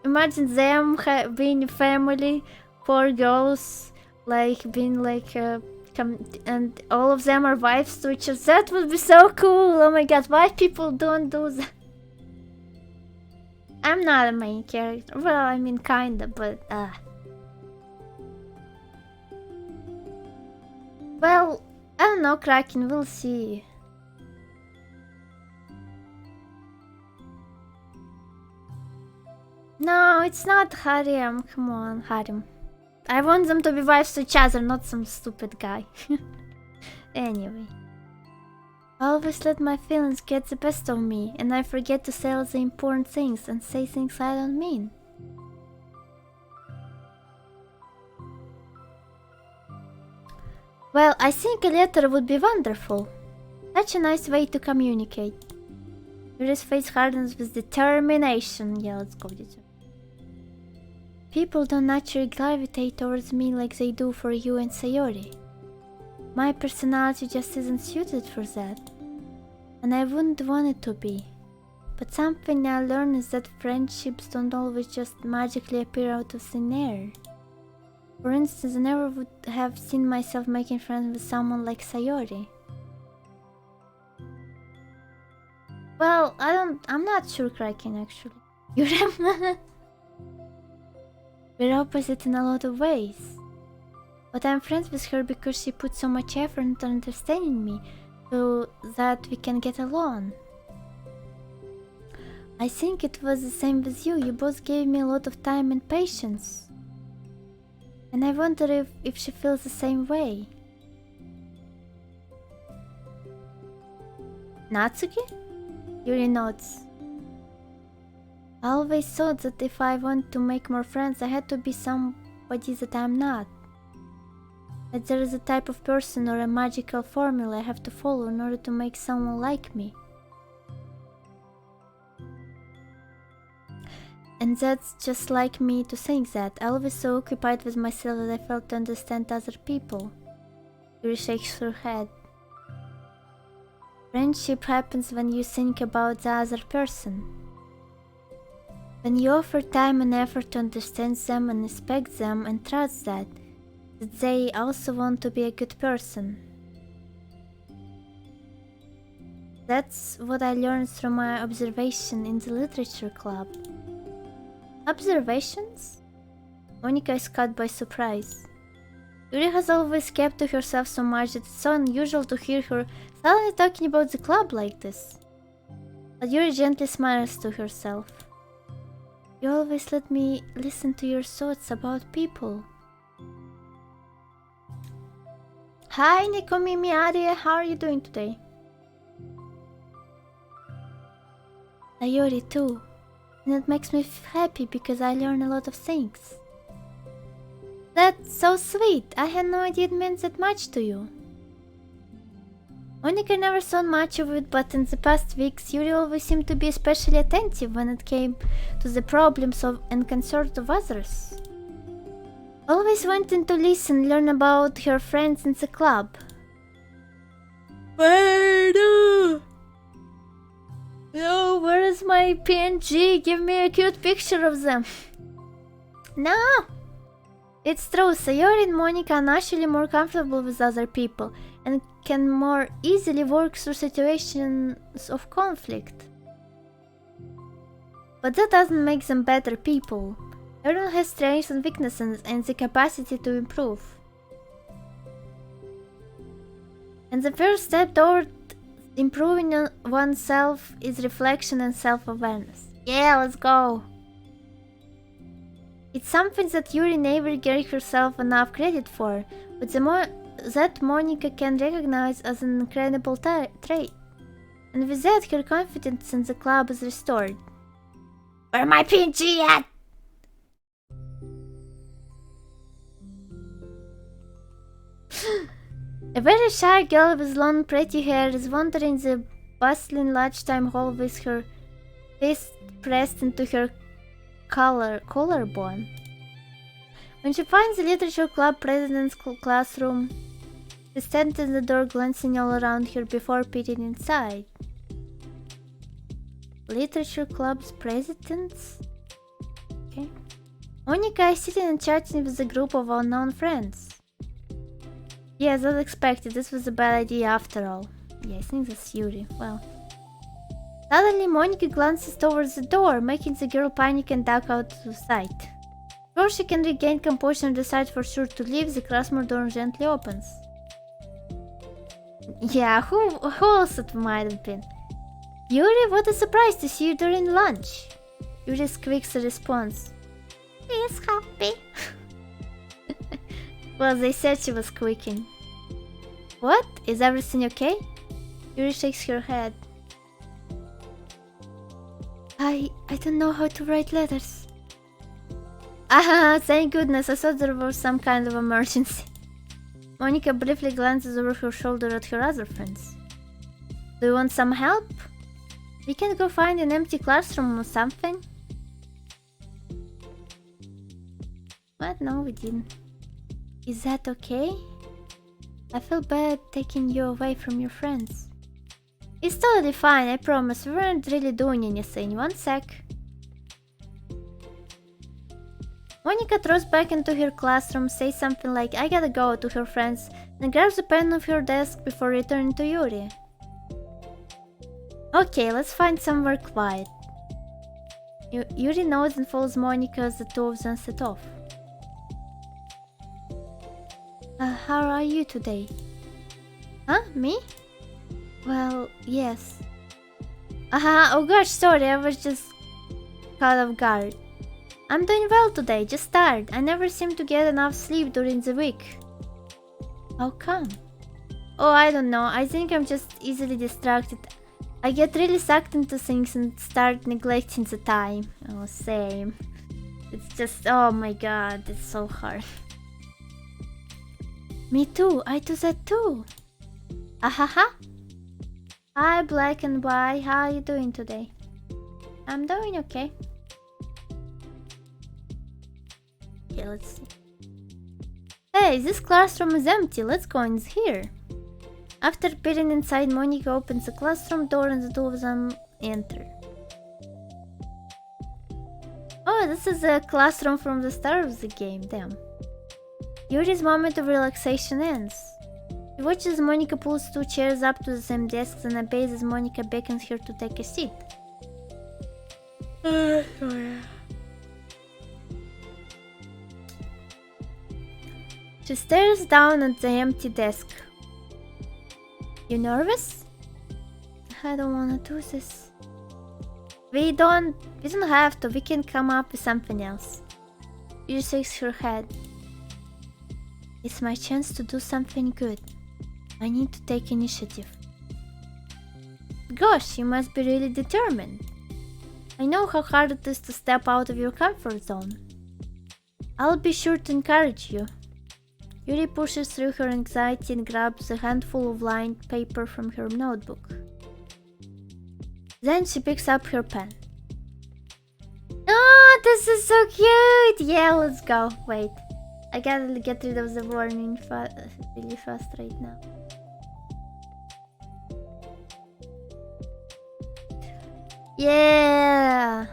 Imagine them being a family, 4 girls, like being like and all of them are wives to each other. That would be so cool. Oh my god, why people don't do that? I'm not a main character. Well, I mean kinda, but well, I don't know, Kraken, we'll see. No, it's not harem. Come on, harem. I want them to be wives to each other, not some stupid guy. Anyway. I always let my feelings get the best of me, and I forget to say all the important things and say things I don't mean. Well, I think a letter would be wonderful. Such a nice way to communicate. Yuri's face hardens with determination. Yeah, let's go with it. People don't naturally gravitate towards me like they do for you and Sayori. My personality just isn't suited for that. And I wouldn't want it to be. But something I learned is that friendships don't always just magically appear out of thin air. For instance, I never would have seen myself making friends with someone like Sayori. Well, I'm not sure, Kraken, actually. Yuri. We're opposite in a lot of ways. But I'm friends with her because she put so much effort into understanding me, so that we can get along. I think it was the same with you. You both gave me a lot of time and patience. And I wonder if she feels the same way. Natsuki? Yuri nods. I always thought that if I want to make more friends, I had to be somebody that I'm not. That there is a type of person or a magical formula I have to follow in order to make someone like me. And that's just like me to think that. I was so occupied with myself that I failed to understand other people. Yuri shakes her head. Friendship happens when you think about the other person. When you offer time and effort to understand them and respect them and trust that they also want to be a good person. That's what I learned through my observation in the literature club. Observations? Monika is caught by surprise. Yuri has always kept to herself so much that it's so unusual to hear her suddenly talking about the club like this. But Yuri gently smiles to herself. You always let me listen to your thoughts about people. Hi Nikomimi Aria, how are you doing today? Sayori too, and it makes me happy because I learn a lot of things. That's so sweet, I had no idea it meant that much to you. Monika never thought much of it, but in the past weeks Yuri always seemed to be especially attentive when it came to the problems and concerns of others. Always wanting to listen, learn about her friends in the club. No, where is my PNG? Give me a cute picture of them. No! It's true, Sayori and Monika are naturally more comfortable with other people and can more easily work through situations of conflict. But that doesn't make them better people. Everyone has strengths and weaknesses and the capacity to improve. And the first step toward improving oneself is reflection and self-awareness. Yeah, let's go! It's something that Yuri never gave herself enough credit for, but that Monika can recognize as an incredible trait. And with that, her confidence in the club is restored. Where my PNG at? A very shy girl with long pretty hair is wandering the bustling lunchtime hall with her face pressed into her collarbone. When she finds the literature club president's classroom, she stands in the door glancing all around her before peering inside. Literature club's presidents? Okay. Monika is sitting and chatting with a group of unknown friends. Yes, as expected. This was a bad idea after all. Yeah, I think that's Yuri. Well. Suddenly, Monica glances towards the door, making the girl panic and duck out of sight. Before she can regain composure and decide for sure to leave, the classroom door gently opens. Yeah, who else it might have been? Yuri, what a surprise to see you during lunch. Yuri squeaks a response. He is happy. Well, they said she was squeaking. What? Is everything okay? Yuri shakes her head. I don't know how to write letters. Ah, thank goodness, I thought there was some kind of emergency. Monica briefly glances over her shoulder at her other friends. Do you want some help? We can go find an empty classroom or something. What? No, we didn't. Is that okay? I feel bad taking you away from your friends. It's totally fine, I promise. We weren't really doing anything. 1 sec. Monica throws back into her classroom, says something like I gotta go to her friends, then grabs a pen off her desk before returning to Yuri. Okay, let's find somewhere quiet. Yuri nods and follows Monica as the two of them set off. How are you today? Huh? Me? Well, yes. Oh gosh, sorry, I was just caught off guard. I'm doing well today, just tired. I never seem to get enough sleep during the week. How come? Oh, I don't know. I think I'm just easily distracted. I get really sucked into things and start neglecting the time. Oh, same. It's just, oh my god, it's so hard. Me too, I do that too. Ahaha. Hi, Black and White, how are you doing today? I'm doing okay. Okay, let's see. Hey, this classroom is empty, let's go in here. After peering inside, Monica opens the classroom door and the two of them enter. Oh, this is a classroom from the start of the game, damn. Yuri's moment of relaxation ends. He watches Monica pulls 2 chairs up to the same desks and obeys as Monica beckons her to take a seat. Sorry. She stares down at the empty desk. You nervous? I don't wanna do this. We don't have to, we can come up with something else. She shakes her head. It's my chance to do something good. I need to take initiative. Gosh, you must be really determined. I know how hard it is to step out of your comfort zone. I'll be sure to encourage you. Yuri pushes through her anxiety and grabs a handful of lined paper from her notebook. Then she picks up her pen. Oh, this is so cute! Yeah, let's go. Wait, I gotta get rid of the warning really fast right now. Yeah!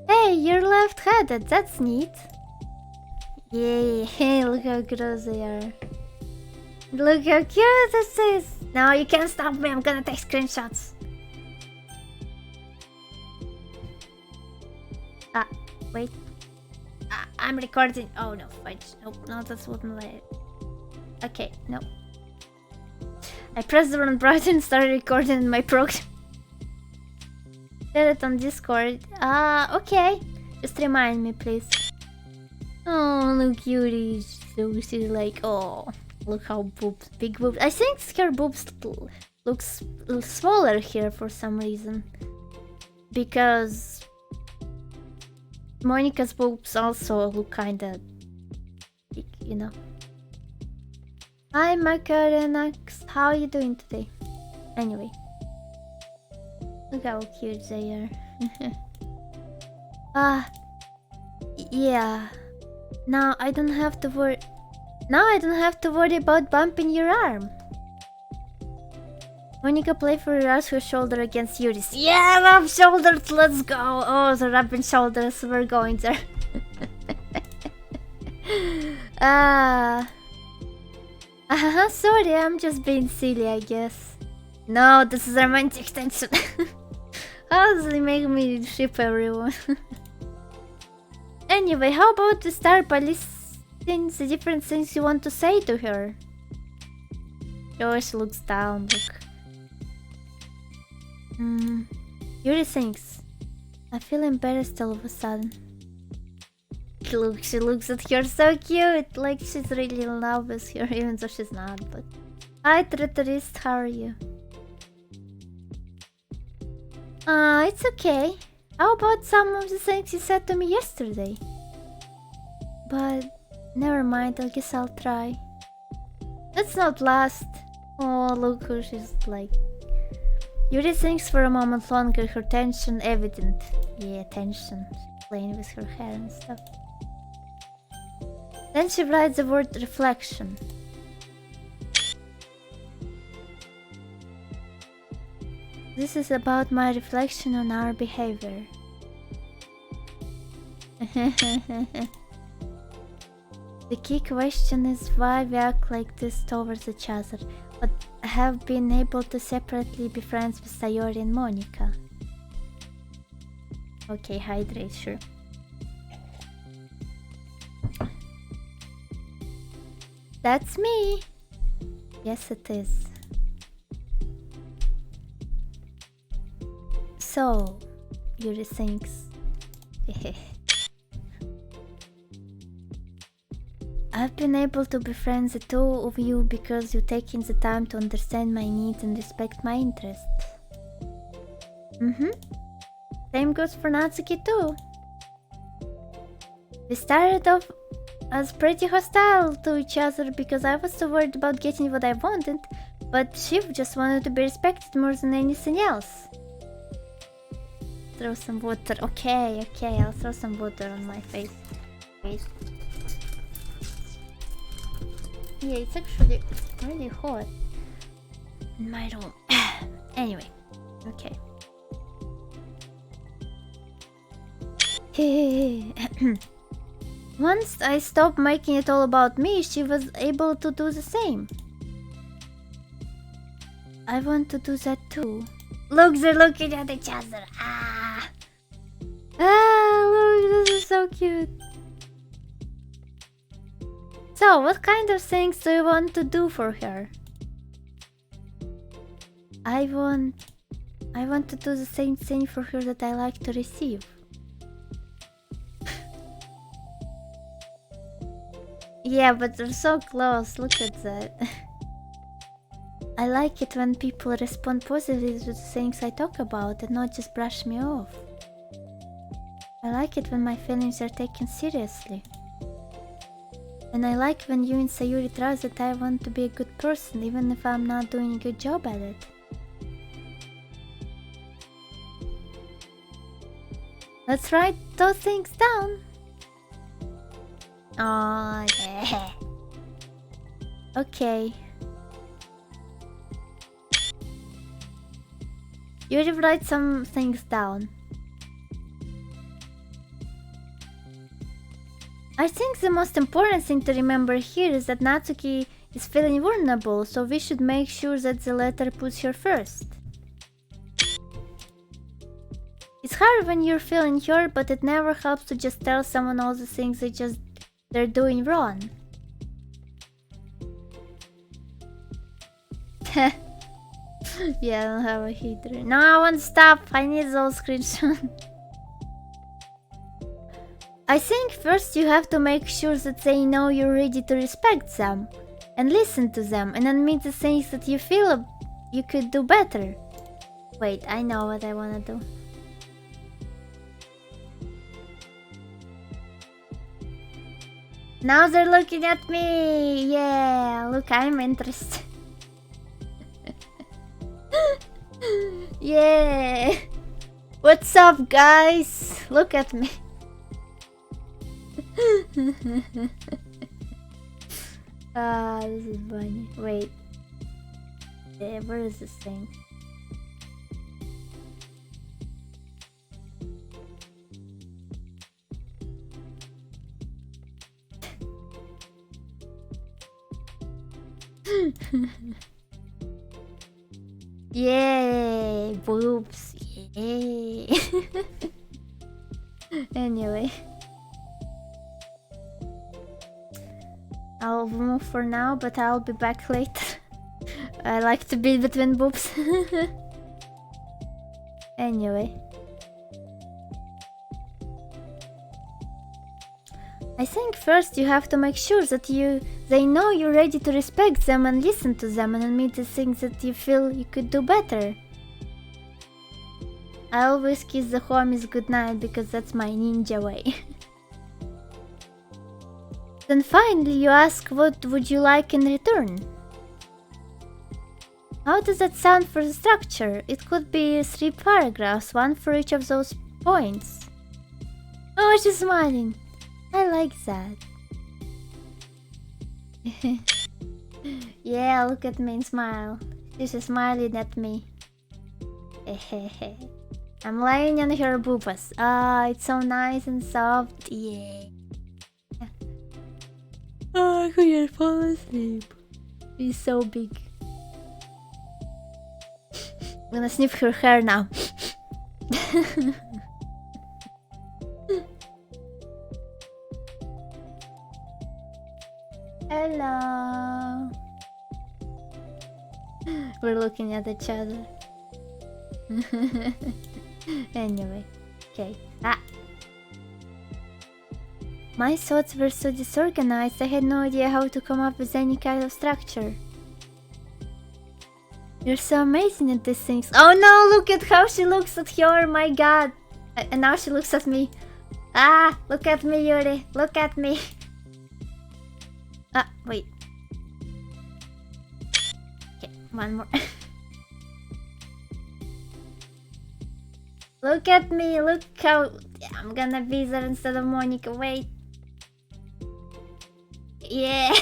Hey, you're left-handed, that's neat. Yay, look how gross they are. Look how cute this is! No, you can't stop me, I'm gonna take screenshots. Ah, wait. I'm recording. Oh no, wait. Nope, no, that's wouldn't let it. Okay, no. I pressed the wrong button and started recording in my program. Share it on Discord. Okay. Just remind me, please. Oh, look, Yuri is so she's like, oh, look how boobs, big boobs. I think her boobs looks smaller here for some reason. Because Monica's boobs also look kinda big, you know. Hi, Macarenax. How are you doing today? Anyway. Look how cute they are. Yeah. Now I don't have to worry. Now I don't have to worry about bumping your arm. Monica playfully rubs her shoulder against Yuri's. Yeah, rub shoulders, let's go. Oh, the rubbing shoulders, we're going there. Sorry, I'm just being silly, I guess. No, this is romantic tension. How does it make me ship everyone? Anyway, how about we start by listing the different things you want to say to her? Oh, she looks down, look. Yuri thinks. I feel embarrassed all of a sudden. Look, she looks at her so cute, like she's really in love with her, even though she's not, but... Hi, Tretorist, how are you? It's okay. How about some of the things you said to me yesterday? But... never mind, I guess I'll try. Let's not last. Oh, look who she's like. Yuri thinks for a moment longer, her tension evident. Yeah, tension. She's playing with her hair and stuff. Then she writes the word reflection. This is about my reflection on our behavior. The key question is why we act like this towards each other, but have been able to separately be friends with Sayori and Monica. Okay, hydrate, sure. That's me! Yes, it is. So, Yuri thinks. I've been able to befriend the two of you because you've taken the time to understand my needs and respect my interests. Same goes for Natsuki too. We started off as pretty hostile to each other because I was so worried about getting what I wanted, but she just wanted to be respected more than anything else. Throw some water. Okay, I'll throw some water on my face. Yeah, it's actually really hot in my room. Anyway, okay. Once I stopped making it all about me, she was able to do the same. I want to do that too. Look, they're looking at each other. Look, this is so cute. So, what kind of things do you want to do for her? I want to do the same thing for her that I like to receive. Yeah, but they're so close, look at that. I like it when people respond positively to the things I talk about and not just brush me off. I like it when my feelings are taken seriously. And I like when you and Sayuri trust that I want to be a good person even if I'm not doing a good job at it. Let's write those things down. Oh, yeah. Okay. Yuri write some things down. I think the most important thing to remember here is that Natsuki is feeling vulnerable, so we should make sure that the letter puts her first. It's hard when you're feeling hurt, but it never helps to just tell someone all the things they're doing wrong. Yeah, I don't have a heater. No, I want to stop. I need those screenshots. I think first you have to make sure that they know you're ready to respect them and listen to them and admit the things that you feel you could do better. Wait, I know what I wanna do. Now they're looking at me! Yeah, look, I'm interested. Yeah! What's up, guys? Look at me. This is funny. Wait. Where is this thing? Yay! Boobs! Yay! Anyway. I'll move for now, but I'll be back later. I like to be between boobs. Anyway. I think first you have to make sure that they know you're ready to respect them and listen to them and admit the things that you feel you could do better. I always kiss the homies goodnight because that's my ninja way. Then finally you ask what would you like in return. How does that sound for the structure? It could be 3 paragraphs, 1 for each of those points. Oh, she's smiling. I like that. Yeah, look at me and smile. She's smiling at me. I'm laying on her boobas. Ah, it's so nice and soft. Yeah. Oh, I couldn't fall asleep. She's so big. I'm gonna sniff her hair now. Hello. We're looking at each other. Anyway, okay. My thoughts were so disorganized, I had no idea how to come up with any kind of structure. You're so amazing at these things. Oh no, look at how she looks at her, my god. And now she looks at me. Ah, look at me, Yuri. Look at me. Ah, wait. Okay, one more. Look at me, look how... I'm gonna be there instead of Monica, wait. Yeah,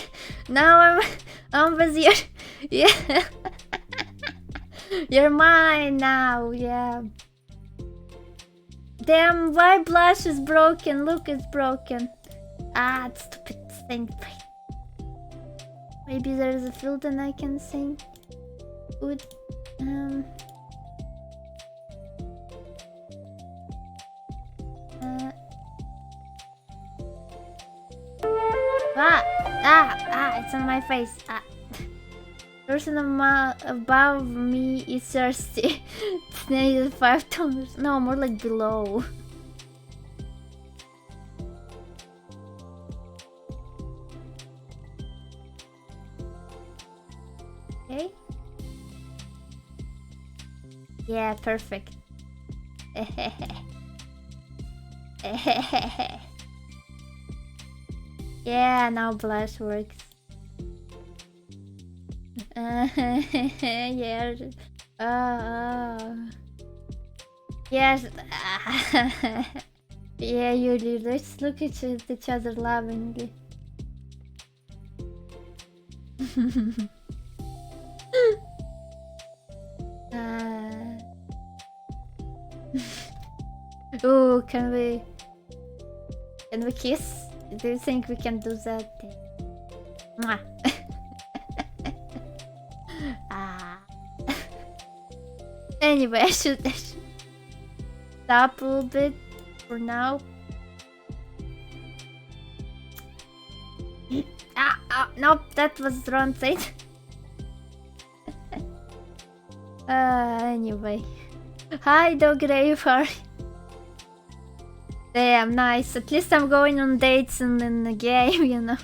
now I'm with you. Yeah. You're mine now, yeah. Damn, my blush is broken, look, it's broken. Ah, it's stupid thing. Maybe there's a filter and I can sing. Good. It's on my face. Person above me is thirsty. It's needed $5. No, more like below. Okay. Yeah, perfect. Yeah, now blush works. Yeah. Yes. Yeah, Yuri, let's look at each other lovingly. Oh, can we kiss? Do you think we can do that? Mwah. Anyway, I should stop a little bit for now. Nope, that was the wrong thing. Anyway. Hi, Dog Raver. Damn, nice. At least I'm going on dates and in the game, you know.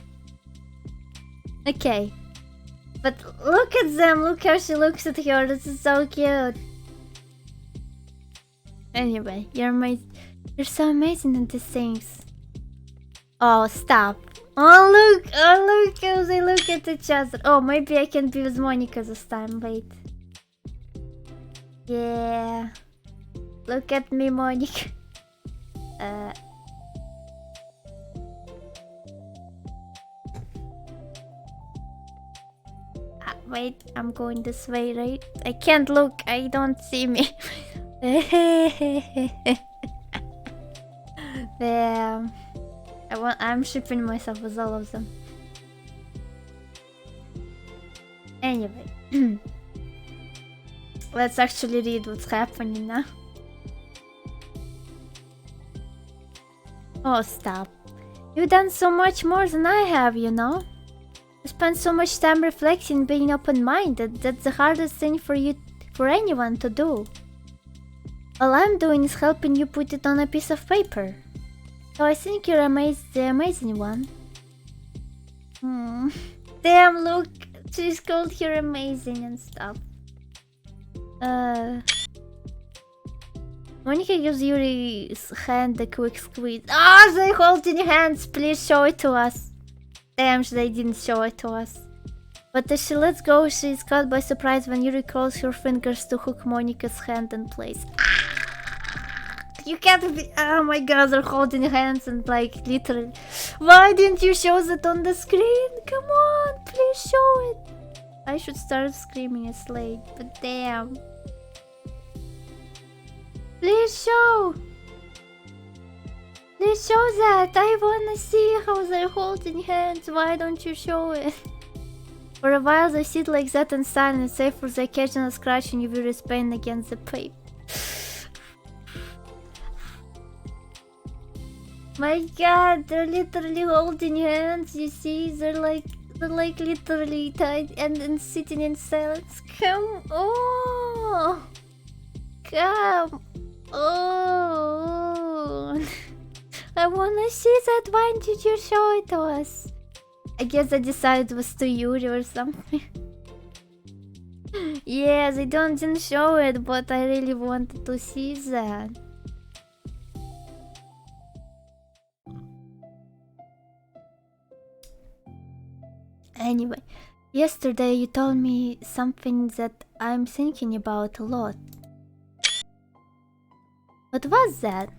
Okay. But look at them, look how she looks at her, this is so cute. Anyway, you're so amazing at these things. Oh, stop. Oh look how they look at each other. Oh, maybe I can be with Monica this time, wait. Yeah. Look at me, Monica. Wait, I'm going this way, right? I can't look, I don't see me. Damn. I'm shipping myself with all of them. Anyway. Let's actually read what's happening now. Oh, stop. You've done so much more than I have, you know? I spent so much time reflecting, being open-minded. That's the hardest thing for anyone to do. All I'm doing is helping you put it on a piece of paper. So I think you're the amazing one. Damn, look. She's called her amazing and stuff. Monica gives Yuri's hand a quick squeeze. Ah, they holding hands. Please show it to us. Damn, they didn't show it to us. But as she lets go, she is caught by surprise when Yuri curls her fingers to hook Monica's hand in place. You can't be. Oh my god, they're holding hands and like literally. Why didn't you show that on the screen? Come on, please show it. I should start screaming, it's late, but damn. Please show! Please show that! I wanna see how they're holding hands, why don't you show it? For a while they sit like that in silence, save for the occasional scratching of Yuri's pain against the paper. My god, they're literally holding hands, you see? They're like literally tied and sitting in silence. Come on! Come on! I wanna see that. Why did you show it to us? I guess I decided it was to Yuri or something. Yeah, they didn't show it, but I really wanted to see that. Anyway, yesterday you told me something that I'm thinking about a lot. What was that?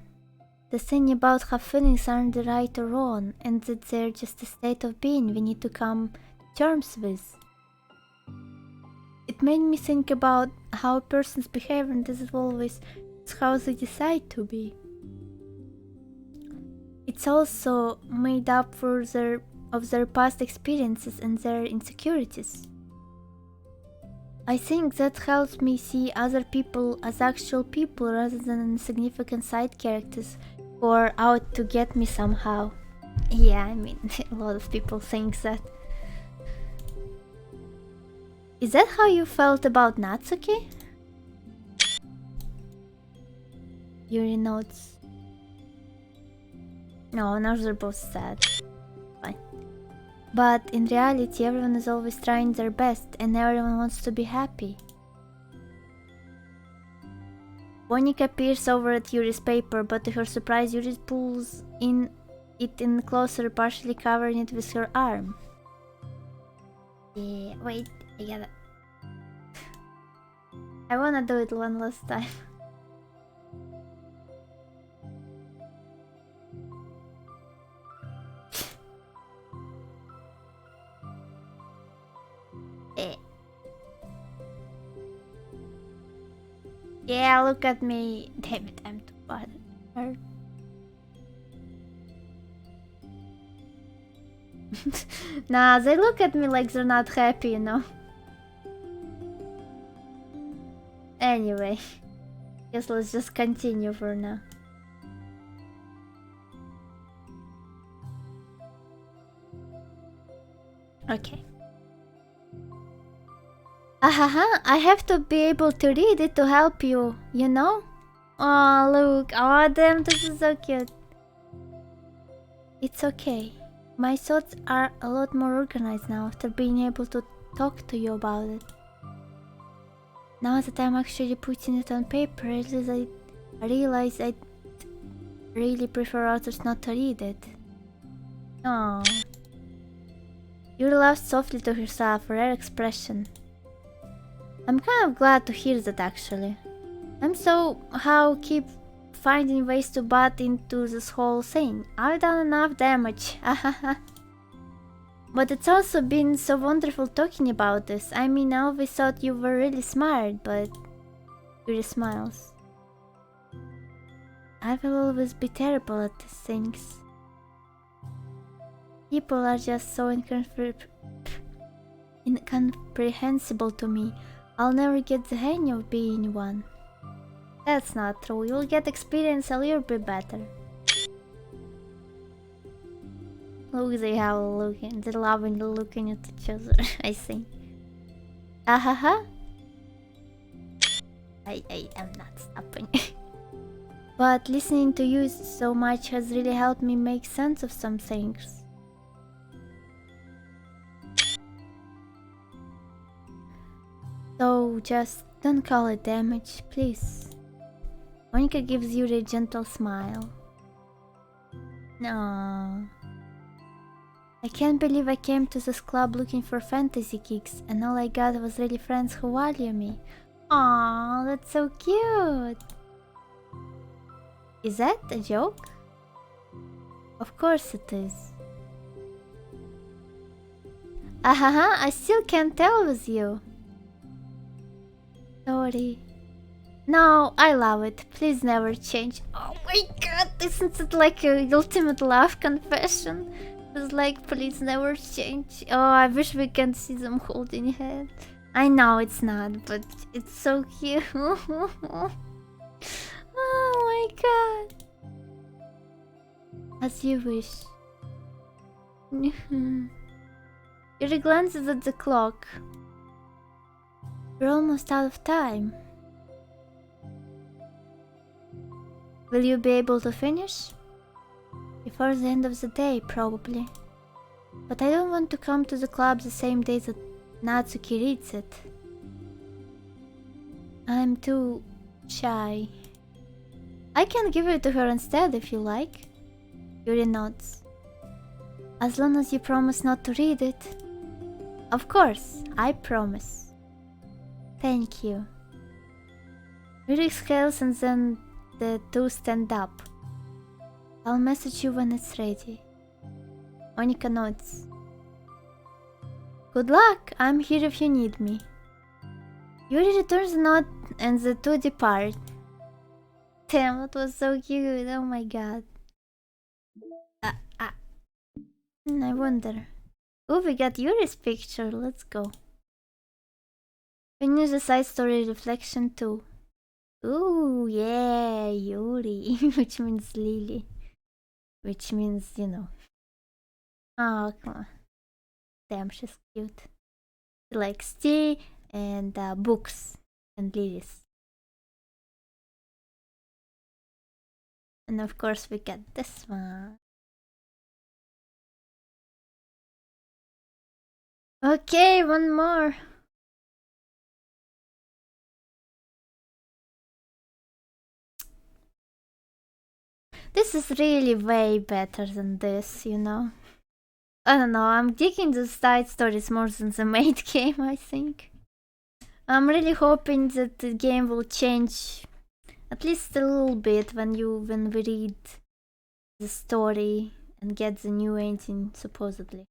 The thing about how feelings aren't the right or wrong, and that they're just a state of being we need to come to terms with. It made me think about how a person's behavior isn't always how they decide to be. It's also made up of their past experiences and their insecurities. I think that helps me see other people as actual people rather than insignificant side characters who are out to get me somehow. Yeah, I mean, a lot of people think that. Is that how you felt about Natsuki? Yuri notes. No, now they're both sad. Fine. But in reality, everyone is always trying their best and everyone wants to be happy. Monica peers over at Yuri's paper, but to her surprise, Yuri pulls it in closer, partially covering it with her arm. Yeah, wait, I gotta... I wanna do it one last time. Yeah, look at me. Damn it, I'm too bothered. Nah, they look at me like they're not happy, you know. Anyway, guess let's just continue for now. Okay. Ahaha, I have to be able to read it to help you, you know? Oh, look. Oh, damn, this is so cute. It's okay. My thoughts are a lot more organized now after being able to talk to you about it. Now that I'm actually putting it on paper, I realize I really prefer others not to read it. Oh. Yuri laughed softly to herself, a rare expression. I'm kind of glad to hear that actually. I'm keep finding ways to butt into this whole thing. I've done enough damage. But it's also been so wonderful talking about this. I mean, I always thought you were really smart, but... Yuri smiles. I will always be terrible at these things. People are just so incomprehensible to me. I'll never get the hang of being one. That's not true. You'll get experience and you'll be better. Look, they have a look and they're loving looking at each other, I think. Ahaha. I am not stopping. But listening to you so much has really helped me make sense of some things. So just don't call it damage, please. Monika gives you a gentle smile. No. I can't believe I came to this club looking for fantasy kicks and all I got was really friends who value me. Aww, that's so cute. Is that a joke? Of course it is. Ahaha, I still can't tell with you. Sorry. No, I love it. Please never change. Oh my god, isn't it like a ultimate love confession? It's like, please never change. Oh, I wish we can see them holding hands. I know it's not, but it's so cute. Oh my god. As you wish. Yuri glances at the clock. We're almost out of time. Will you be able to finish? Before the end of the day, probably. But I don't want to come to the club the same day that Natsuki reads it. I'm too shy. I can give it to her instead if you like. Yuri nods. As long as you promise not to read it. Of course, I promise. Thank you. Yuri exhales and then the two stand up. I'll message you when it's ready. Monika nods. Good luck, I'm here if you need me. Yuri returns the nod and the two depart. Damn, that was so cute, oh my god. I wonder. Oh, we got Yuri's picture, let's go. Finish the side story reflection too. Ooh, yeah, Yuri, which means Lily. Which means, you know. Oh, come on. Damn, she's cute. She likes tea and books and lilies. And of course we get this one. Okay, one more. This is really way better than this, you know. I don't know, I'm digging the side stories more than the main game, I think. I'm really hoping that the game will change at least a little bit when we read the story and get the new ending, supposedly.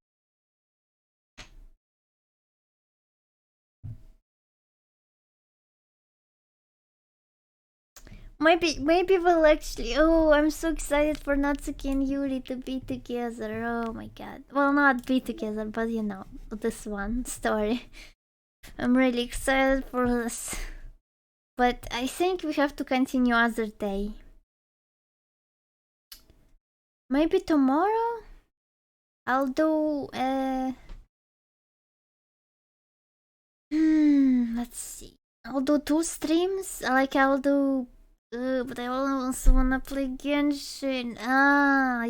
Maybe we'll actually. Oh, I'm so excited for Natsuki and Yuri to be together. Oh my god. Well, not be together, but you know, this one story. I'm really excited for this. But I think we have to continue other day. Maybe tomorrow? I'll do let's see. I'll do 2 streams. I'll do but I also wanna play Genshin.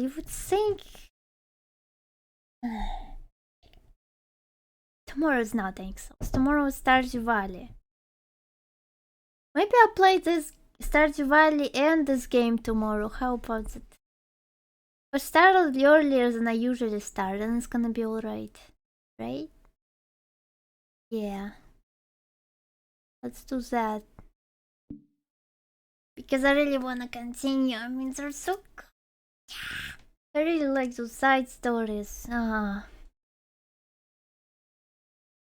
You would think. Tomorrow's not Dark Souls. Tomorrow is Stardew Valley. Maybe I'll play this Stardew Valley and this game tomorrow. How about it? I started earlier than I usually start, and it's gonna be alright. Right? Yeah. Let's do that. Because I really wanna continue. I mean, they're so cool. Yeah. I really like those side stories.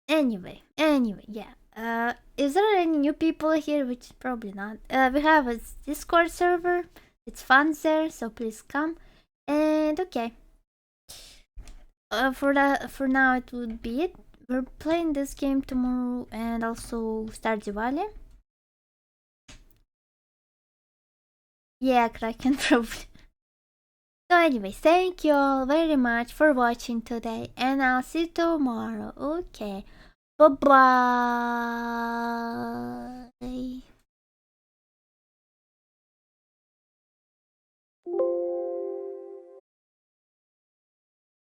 Anyway, yeah. Is there any new people here? Which probably not. We have a Discord server. It's fun there, so please come. And okay. For now, it would be it. We're playing this game tomorrow and also Stardew Valley. Yeah, Kraken probably. So anyways, thank you all very much for watching today and I'll see you tomorrow. Okay. Bye bye.